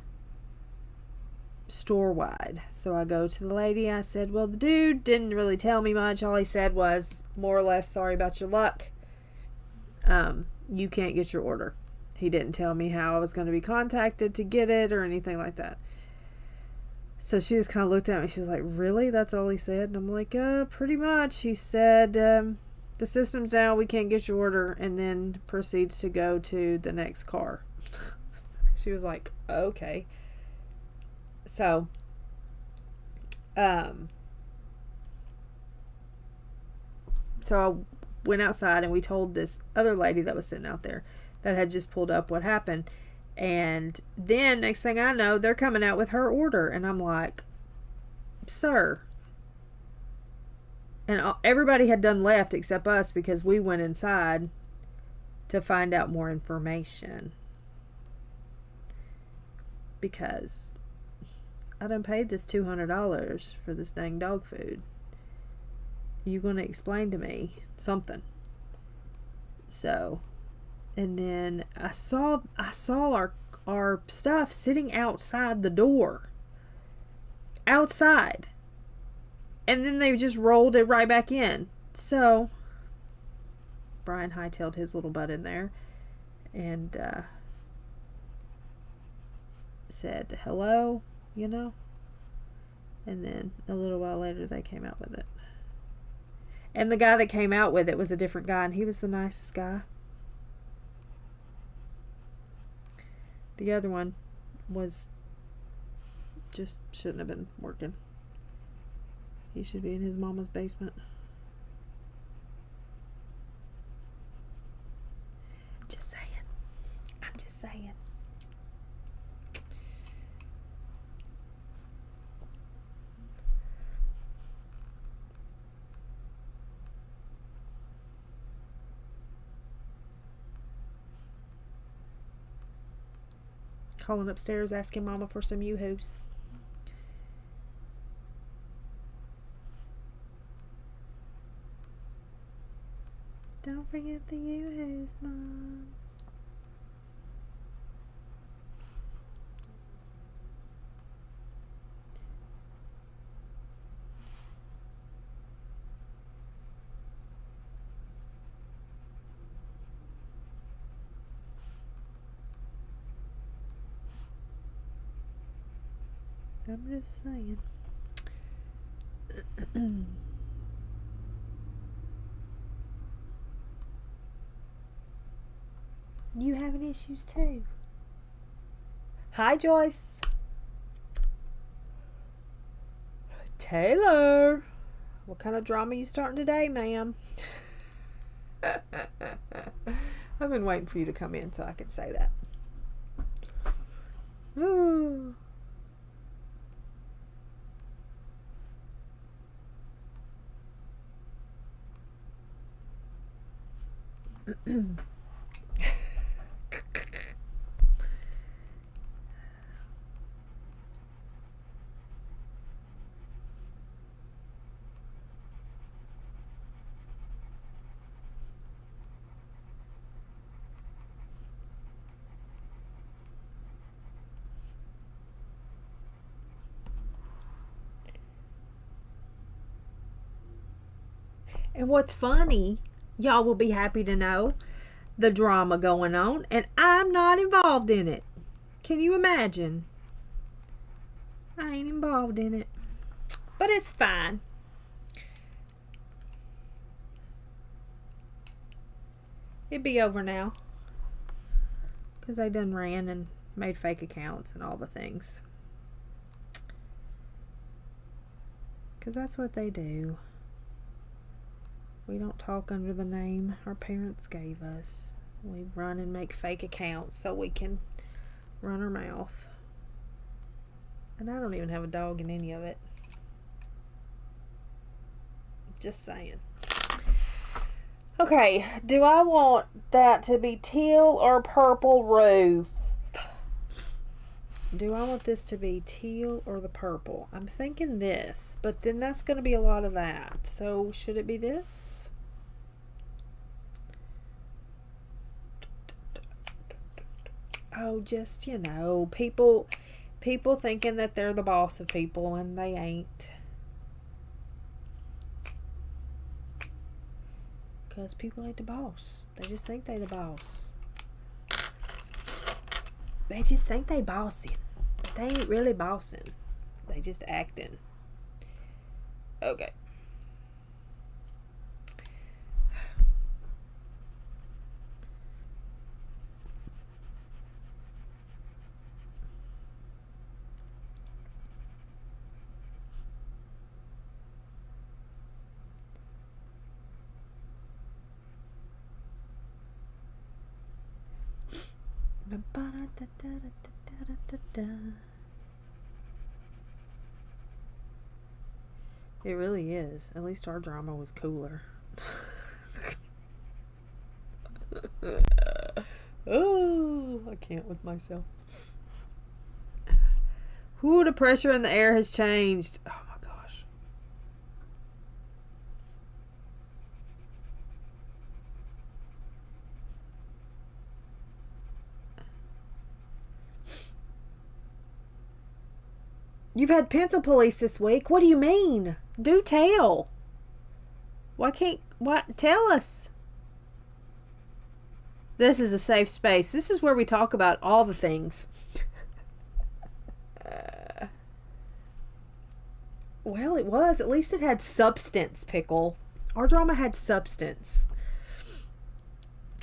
[SPEAKER 1] store-wide. So I go to the lady. I said, well, the dude didn't really tell me much. All he said was more or less, sorry about your luck. You can't get your order. He didn't tell me how I was going to be contacted to get it or anything like that. So she just kind of looked at me. She was like, really? That's all he said? And I'm like, pretty much. He said, the system's down. We can't get your order. And then proceeds to go to the next car. She was like, okay. So, so I went outside and we told this other lady that was sitting out there that had just pulled up what happened. And then next thing I know, they're coming out with her order. And I'm like, sir. And everybody had done left except us because we went inside to find out more information. Because I done paid this $200 for this dang dog food. You gonna explain to me something? So, and then I saw our stuff sitting outside the door. Outside. And then they just rolled it right back in. So Brian hightailed his little butt in there and said hello, you know. And then a little while later they came out with it. And the guy that came out with it was a different guy, and he was the nicest guy. The other one was just shouldn't have been working. He should be in his mama's basement. Just saying. I'm just saying. Calling upstairs asking mama for some yoo-hoos. Don't forget the yoo-hoos, Mom. I'm just saying. You having issues too? Hi, Joyce. Taylor. What kind of drama you starting today, ma'am? I've been waiting for you to come in so I could say that. Ooh. And what's funny, y'all will be happy to know the drama going on, and I'm not involved in it. Can you imagine? I ain't involved in it. But it's fine. It'll be over now. because they done ran and made fake accounts and all the things. Because that's what they do. We don't talk under the name our parents gave us. We run and make fake accounts so we can run our mouth. And I don't even have a dog in any of it. Just saying. Okay, do I want that to be teal or purple roof? Do I want this to be teal or the purple? I'm thinking this, but then that's going to be a lot of that. So should it be this? Oh, just, you know, people thinking that they're the boss of people and they ain't. Because people ain't the boss. They just think they the boss. They just think they bossing. But they ain't really bossing. They just acting. Okay. It really is. At least our drama was cooler. Oh, I can't with myself. Whoo, the pressure in the air has changed. Oh my gosh. You've had pencil police this week. What do you mean? Do tell. Why can't... What? Tell us. This is a safe space. This is where we talk about all the things. Well, it was. At least it had substance, Pickle. Our drama had substance.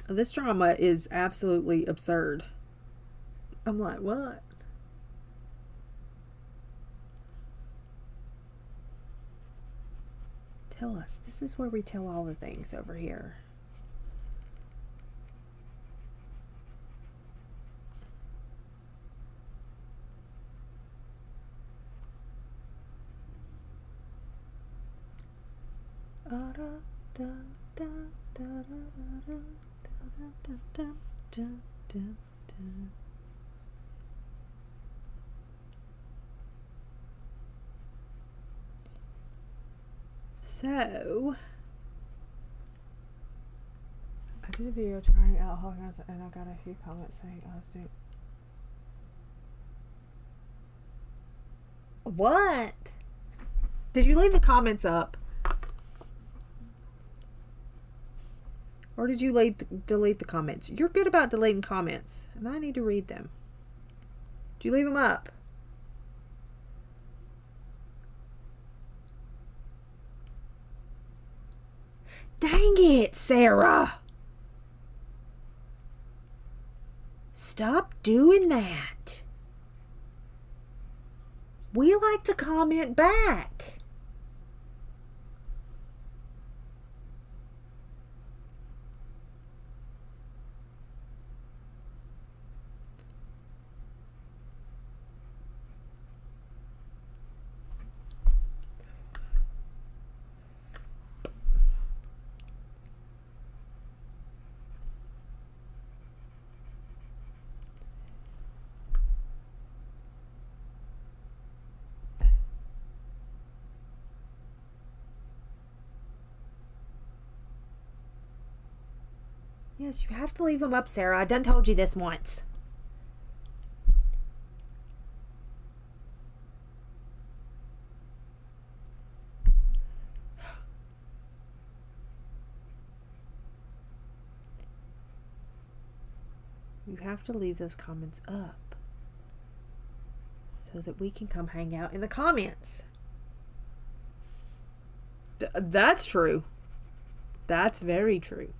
[SPEAKER 1] This drama is absolutely absurd. I'm like, what? Tell us. This is where we tell all the things over here. So, I did a video trying out Hanna and I got a few comments saying I was doing... What? Did you leave the comments up? Or did you delete the comments? You're good about deleting comments, and I need to read them. Did you leave them up? Dang it, Sarah! Stop doing that. We like to comment back. Yes, you have to leave them up, Sarah. I done told you this once. You have to leave those comments up so that we can come hang out in the comments. That's true. That's very true.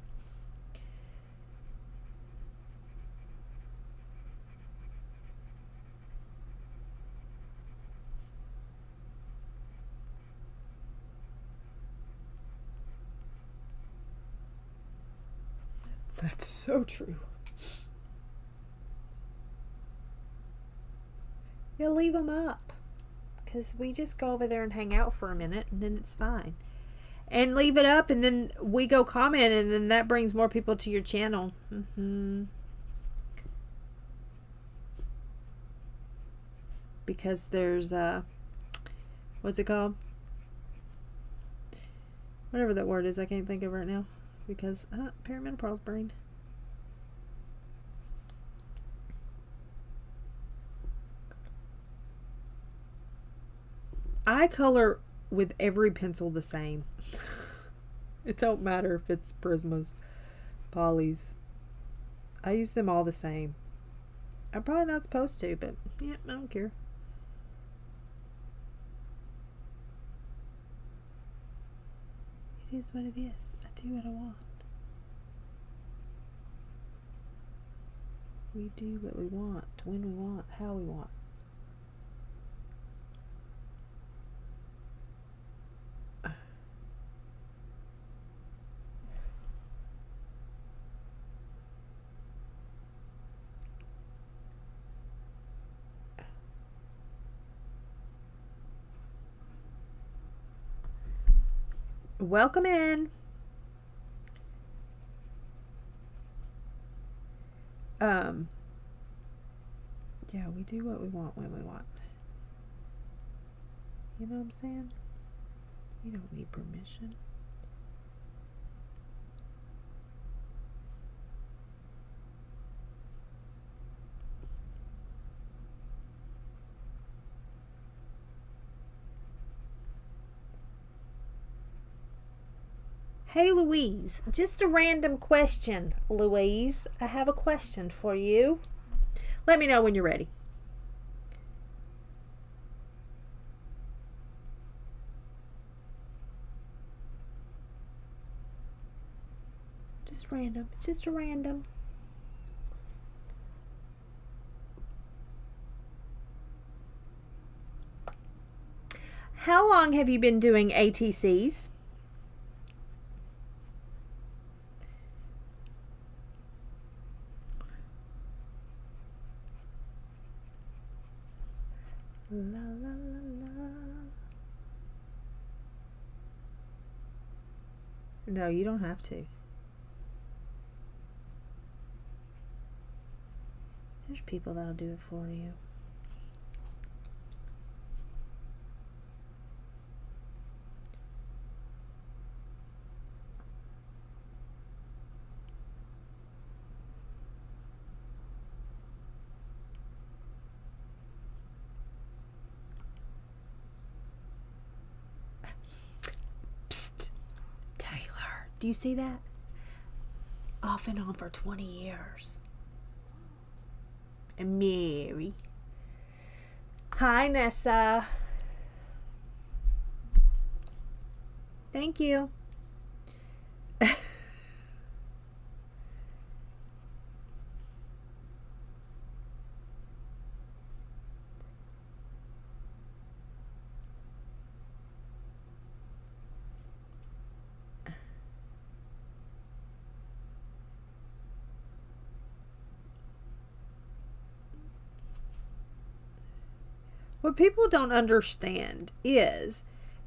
[SPEAKER 1] That's so true. You'll leave them up because we just go over there and hang out for a minute and then it's fine. And leave it up and then we go comment and then that brings more people to your channel. Because there's what's it called? Whatever that word is, I can't think of right now. Because perimenopause brain. I color with every pencil the same. It don't matter if it's Prismas, Polys. I use them all the same. I'm probably not supposed to, but yeah, I don't care. It is what it is. I do what I want. We do what we want, when we want, how we want. Welcome in. Yeah, we do what we want when we want. You know what I'm saying? You don't need permission. Hey Louise, just a random question, Louise. I have a question for you. Let me know when you're ready. Just random. It's just a random. How long have you been doing ATCs? La la la la. No, you don't have to. There's people that'll do it for you. Do you see that? Off and on for 20 years. And Mary. Hi, Nessa. Thank you. What people don't understand is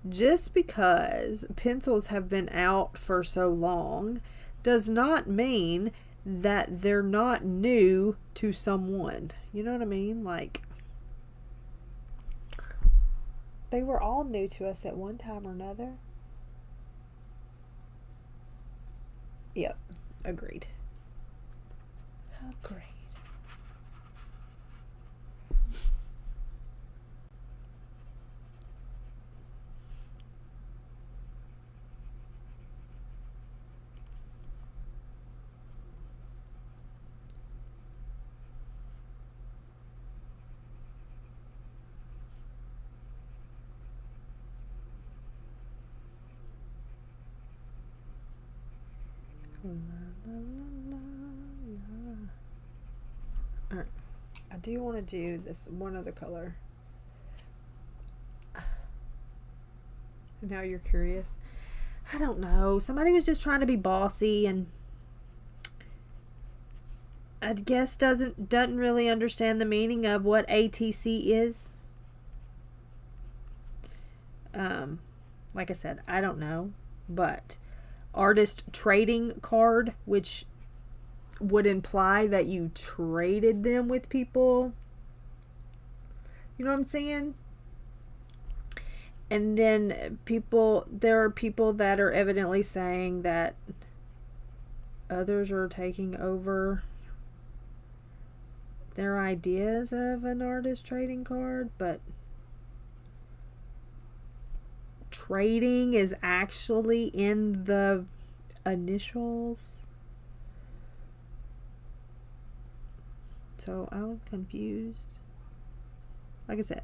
[SPEAKER 1] just because pencils have been out for so long does not mean that they're not new to someone. You know what I mean? Like, they were all new to us at one time or another. Yep, agreed. Agreed. Alright, I do want to do this one other color. Now you're curious. I don't know. Somebody was just trying to be bossy and I guess doesn't really understand the meaning of what ATC is. Like I said, I don't know, but artist trading card, which would imply that you traded them with people. You know what I'm saying? And then there are people that are evidently saying that others are taking over their ideas of an artist trading card, but trading is actually in the initials. So I'm confused. Like I said,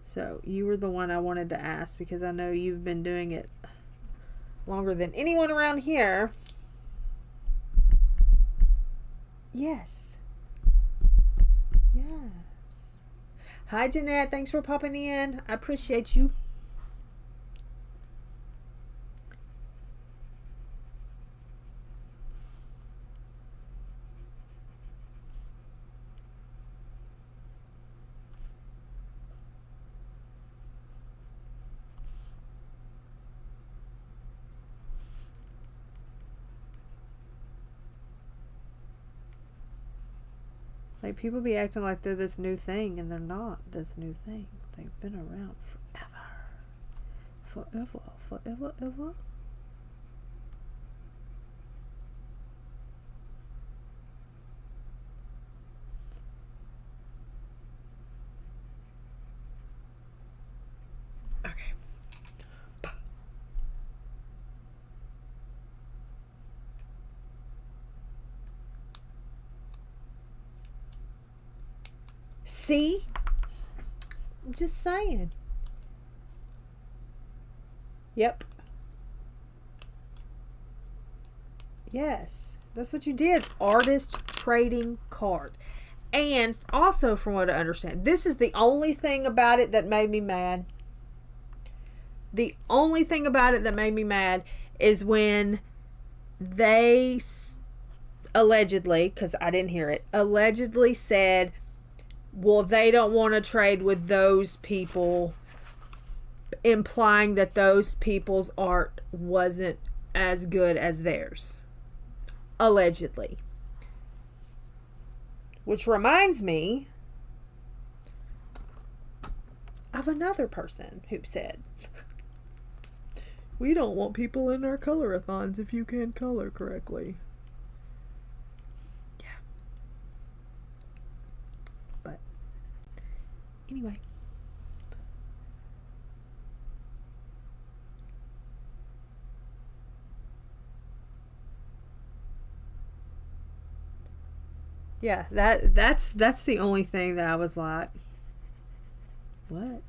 [SPEAKER 1] so you were the one I wanted to ask because I know you've been doing it longer than anyone around here. Yes. Yes. Hi, Jeanette. Thanks for popping in. I appreciate you. Like, people be acting like they're this new thing, and they're not this new thing. They've been around forever. Forever, ever. Okay. See? I'm just saying. Yep. Yes. That's what you did. Artist trading card. And also, from what I understand, this is the only thing about it that made me mad. The only thing about it that made me mad is when they allegedly, because I didn't hear it, allegedly said, well, they don't want to trade with those people, implying that those people's art wasn't as good as theirs. Allegedly. Which reminds me of another person who said, we don't want people in our colorathons if you can't color correctly. Yeah. But anyway. Yeah, that's the only thing that I was like, what?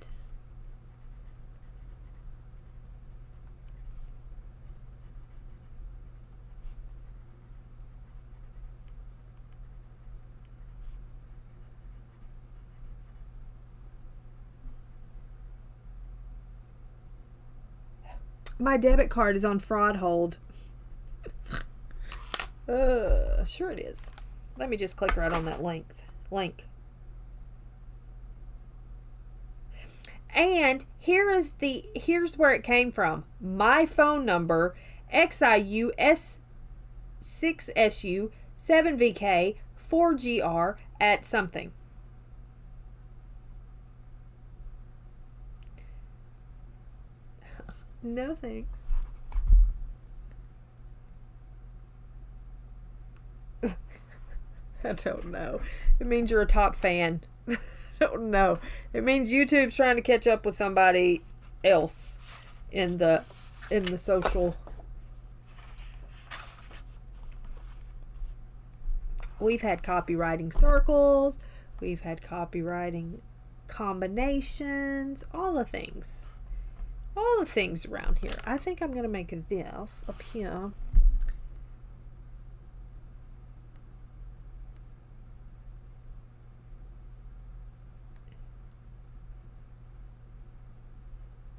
[SPEAKER 1] My debit card is on fraud hold. Sure it is. Let me just click right on that link. And here's where it came from. My phone number, XIUS 6SU 7VK 4GR at something. No thanks. I don't know. It means you're a top fan. I don't know. It means YouTube's trying to catch up with somebody else in the social. We've had copywriting circles. We've had copywriting combinations. All the things. All the things around here. I think I'm going to make this up here.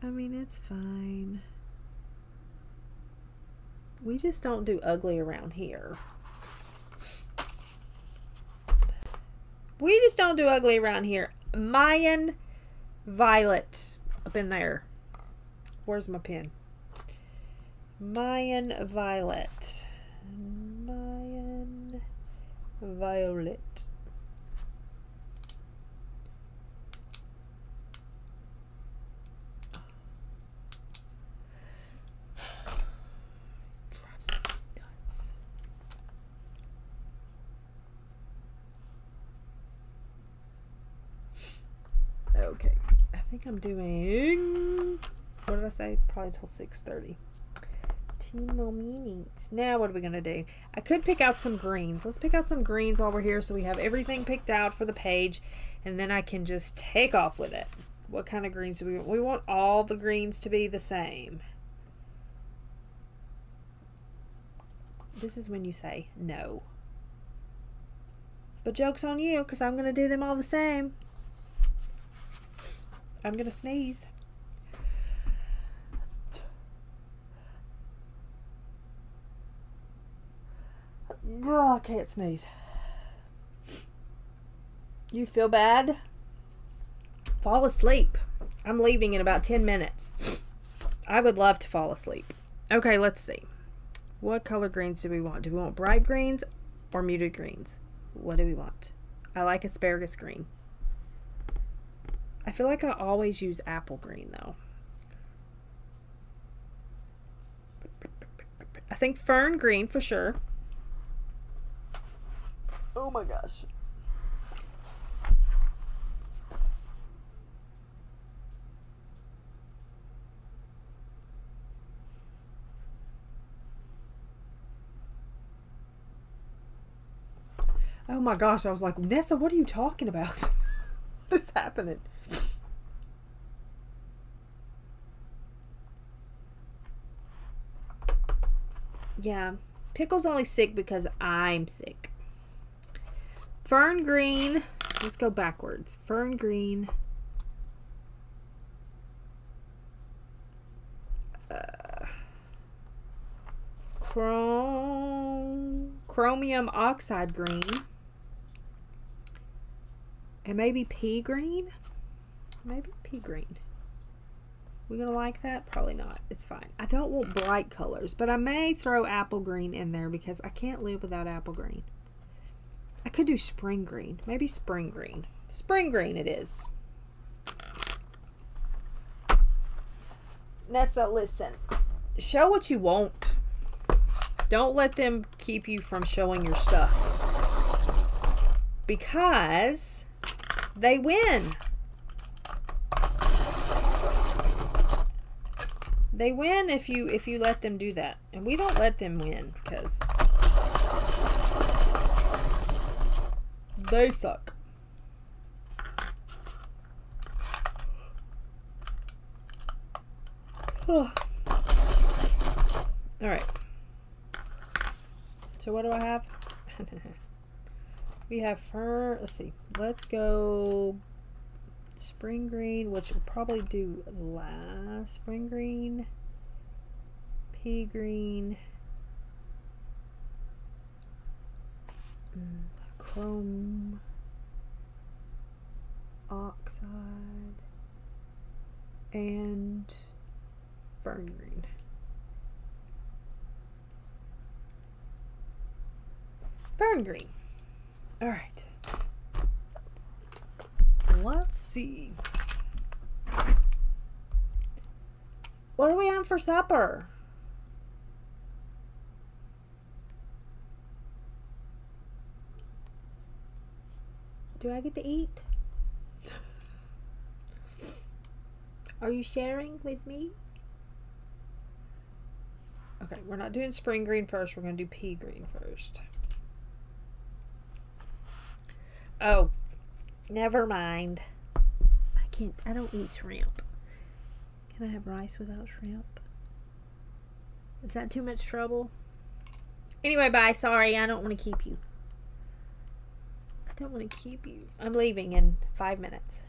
[SPEAKER 1] I mean, it's fine. We just don't do ugly around here. We just don't do ugly around here. Mayan Violet up in there. Where's my pen? Mayan Violet. Mayan Violet. Okay, I think I'm doing, what did I say? Probably till 6:30. 10 more minutes. Now what are we going to do? I could pick out some greens. Let's pick out some greens while we're here so we have everything picked out for the page, and then I can just take off with it. What kind of greens do we want? We want all the greens to be the same. This is when you say no. But joke's on you, because I'm going to do them all the same. I'm going to sneeze. Oh, I can't sneeze. You feel bad? Fall asleep. I'm leaving in about 10 minutes. I would love to fall asleep. Okay, let's see. What color greens do we want? Do we want bright greens or muted greens? What do we want? I like asparagus green. I feel like I always use apple green though. I think fern green for sure. Oh my gosh. Oh my gosh, I was like, Nessa, what are you talking about? What is happening? Yeah, Pickle's only sick because I'm sick. Fern green. Let's go backwards. Fern green. Chromium oxide green. And maybe pea green? Maybe pea green. We gonna like that? Probably not. It's fine. I don't want bright colors, but I may throw apple green in there because I can't live without apple green. I could do spring green. Maybe spring green. Spring green it is. Nessa, listen. Show what you want. Don't let them keep you from showing your stuff. Because they win. They win if you let them do that. And we don't let them win because they suck. All right. So what do I have? We have fern. Let's see. Let's go spring green, which we'll probably do last. Spring green, pea green, chrome oxide, and fern green. Fern green. All right. Let's see. What are we having for supper? Do I get to eat? Are you sharing with me? Okay, we're not doing spring green first. We're going to do pea green first. Oh, never mind. I don't eat shrimp. Can I have rice without shrimp? Is that too much trouble? Anyway, bye. Sorry, I don't want to keep you. I don't want to keep you. I'm leaving in 5 minutes.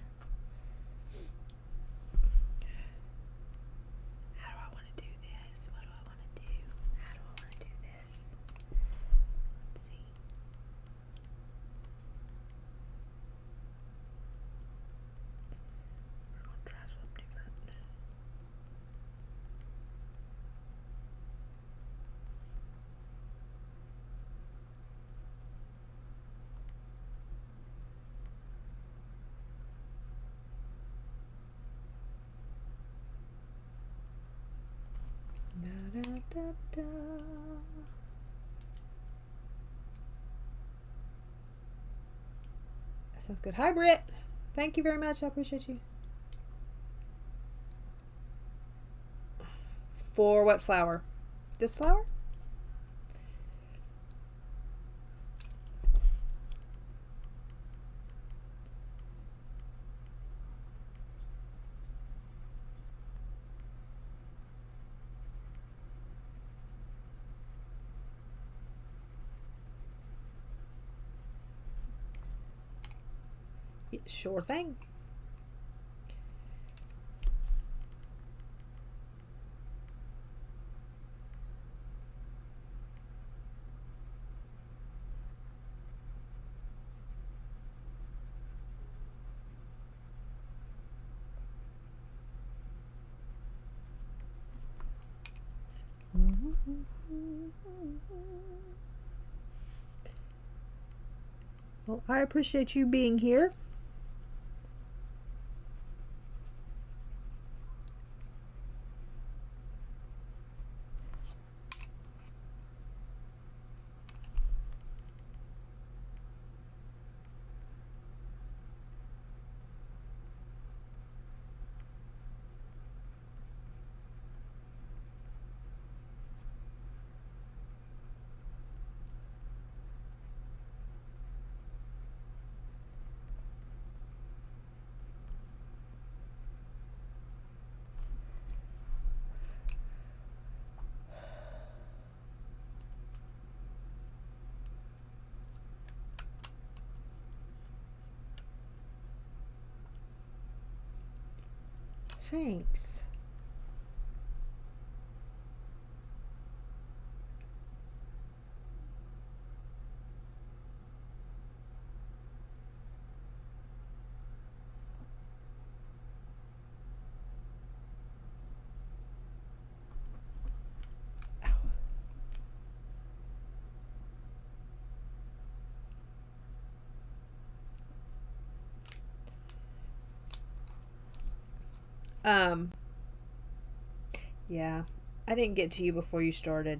[SPEAKER 1] Da-da-da-da. That sounds good. Hi, Britt. Thank you very much. I appreciate you. For what flower? This flower? Yeah, sure thing. Well, I appreciate you being here. Thanks. Yeah, I didn't get to you before you started.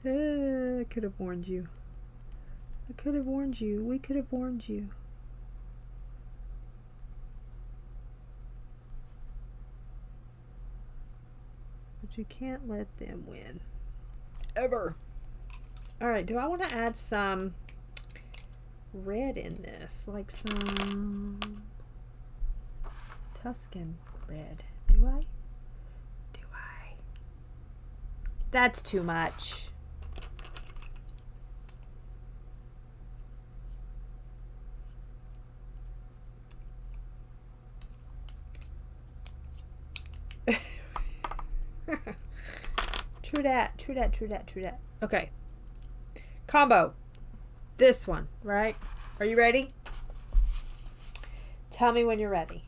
[SPEAKER 1] I could have warned you. I could have warned you. We could have warned you. But you can't let them win. Ever. Alright, do I want to add some red in this? Like some Tuscan red. Do I? Do I? That's too much. True that, true that, true that, true that. Okay. Combo. This one, right? Are you ready? Tell me when you're ready.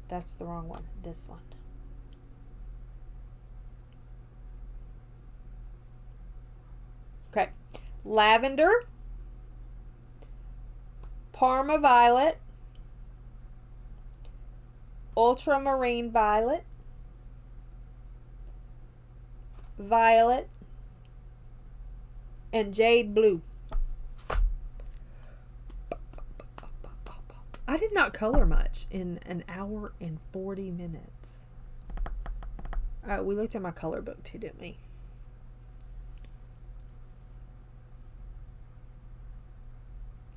[SPEAKER 1] That's the wrong one. This one. Okay. Lavender. Parma violet. Ultramarine violet. Violet. And jade blue. I did not color much in an hour and 40 minutes. We looked at my color book too, didn't we?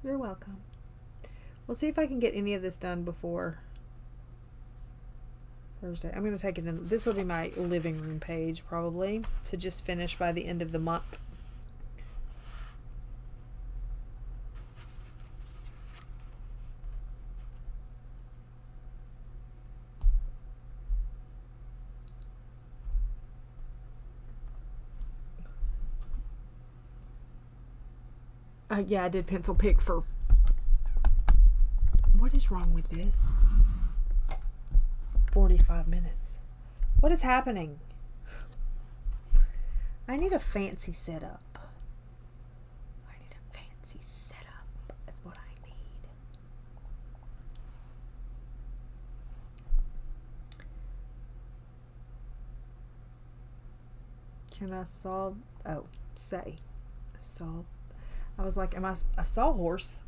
[SPEAKER 1] You're welcome. We'll see if I can get any of this done before Thursday. I'm going to take it in. This will be my living room page probably to just finish by the end of the month. Yeah, I did pencil pick for... What is wrong with this? 45 minutes. What is happening? I need a fancy setup. I need a fancy setup. That's what I need. Can I saw? Oh, say. Saw. I was like, am I a sawhorse?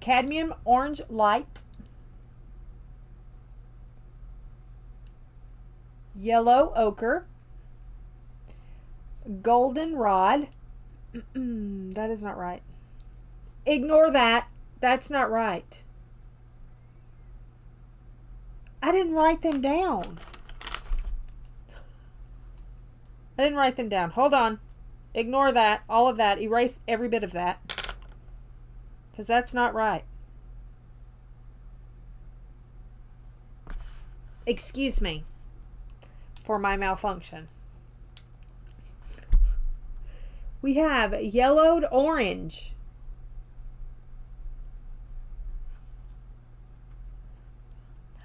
[SPEAKER 1] Cadmium orange light. Yellow ochre. Golden rod. That is not right. Ignore that. That's not right. I didn't write them down. I didn't write them down. Hold on. Ignore that. All of that. Erase every bit of that. Because that's not right. Excuse me for my malfunction. We have yellowed orange.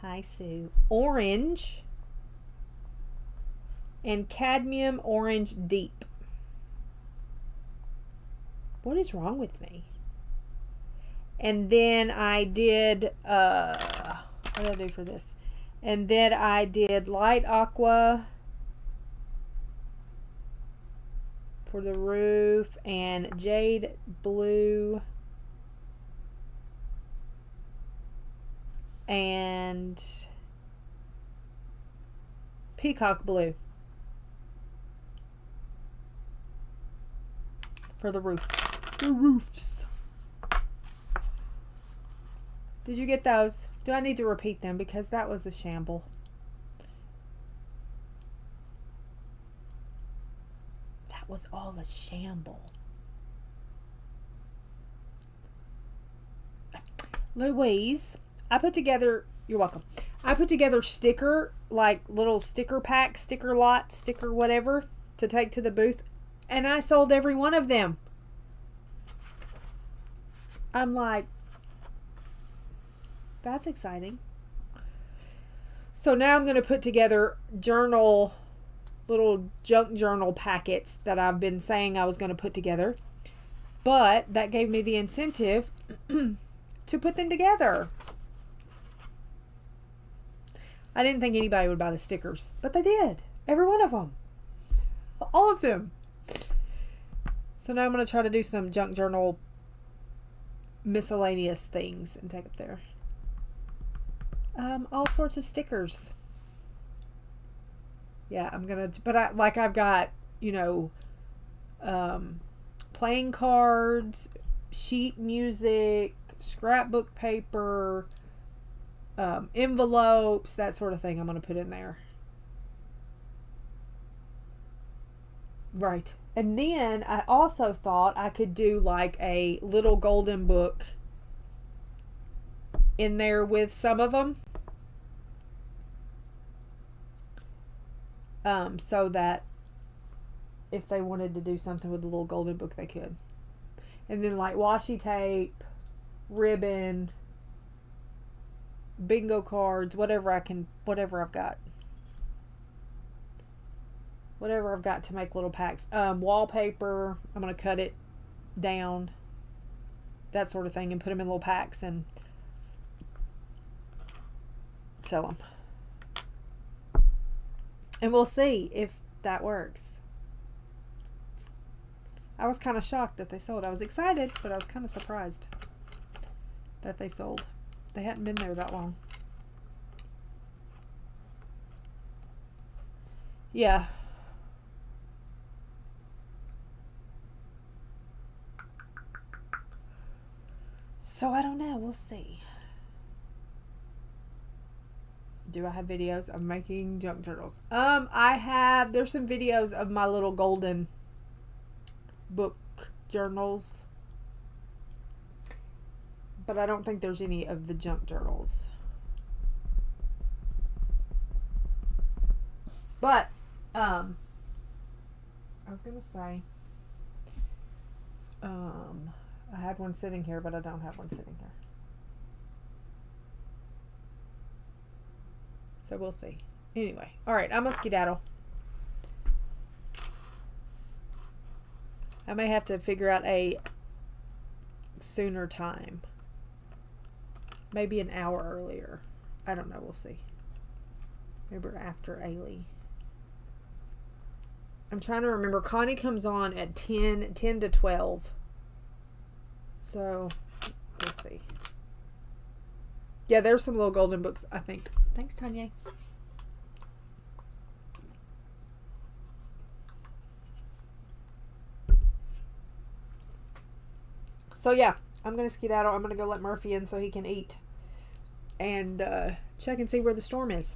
[SPEAKER 1] Hi, Sue. Orange. And cadmium orange deep. What is wrong with me? And then I did, what did I do for this? And then I did light aqua for the roof and jade blue and peacock blue for the roof. The roofs. Did you get those? Do I need to repeat them? Because that was a shamble. That was all a shamble. Louise, I put together, you're welcome. I put together sticker, like little sticker packs, sticker lot, sticker whatever, to take to the booth. And I sold every one of them. I'm like, that's exciting. So now I'm going to put together journal, little junk journal packets that I've been saying I was going to put together. But that gave me the incentive to put them together. I didn't think anybody would buy the stickers, but they did. Every one of them. All of them. So now I'm going to try to do some junk journal miscellaneous things and take up there. All sorts of stickers. Yeah, I'm gonna, but I've got, you know, playing cards, sheet music, scrapbook paper, envelopes, that sort of thing I'm gonna put in there. Right. And then I also thought I could do like a little golden book in there with some of them. So that if they wanted to do something with the little golden book, they could. And then like washi tape, ribbon, bingo cards, whatever I've got. Whatever I've got to make little packs. Wallpaper, I'm going to cut it down. That sort of thing, and put them in little packs and sell them. And we'll see if that works. I was kind of shocked that they sold. I was excited, but I was kind of surprised that they sold. They hadn't been there that long. Yeah. So I don't know. We'll see. Do I have videos of making junk journals? There's some videos of my little golden book journals. But I don't think there's any of the junk journals. But, I was going to say, I had one sitting here, but I don't have one sitting here. So we'll see. Anyway, all right, I'm a skedaddle. I may have to figure out a sooner time. Maybe an hour earlier. I don't know. We'll see. Maybe we're after Ailey. I'm trying to remember. Connie comes on at 10 to 12. So, we'll see. Yeah, there's some little golden books, I think. Thanks, Tanya. So, yeah, I'm going to skedaddle. I'm going to go let Murphy in so he can eat. And check and see where the storm is.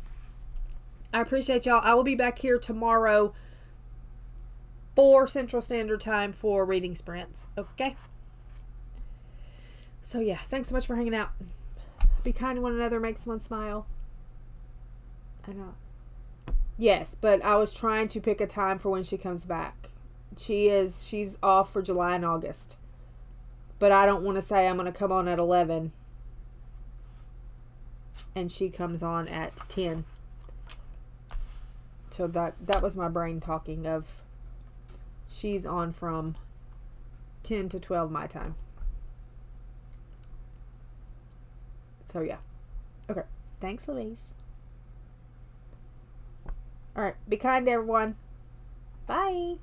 [SPEAKER 1] I appreciate y'all. I will be back here tomorrow 4 Central Standard Time for reading sprints. Okay? So, yeah, thanks so much for hanging out. Be kind to one another, make someone smile. I know. Yes, but I was trying to pick a time for when she comes back. She's off for July and August. But I don't want to say I'm going to come on at 11 and she comes on at 10. So that was my brain talking of she's on from 10 to 12 my time. So, yeah. Okay. Thanks, Louise. All right. Be kind to everyone. Bye.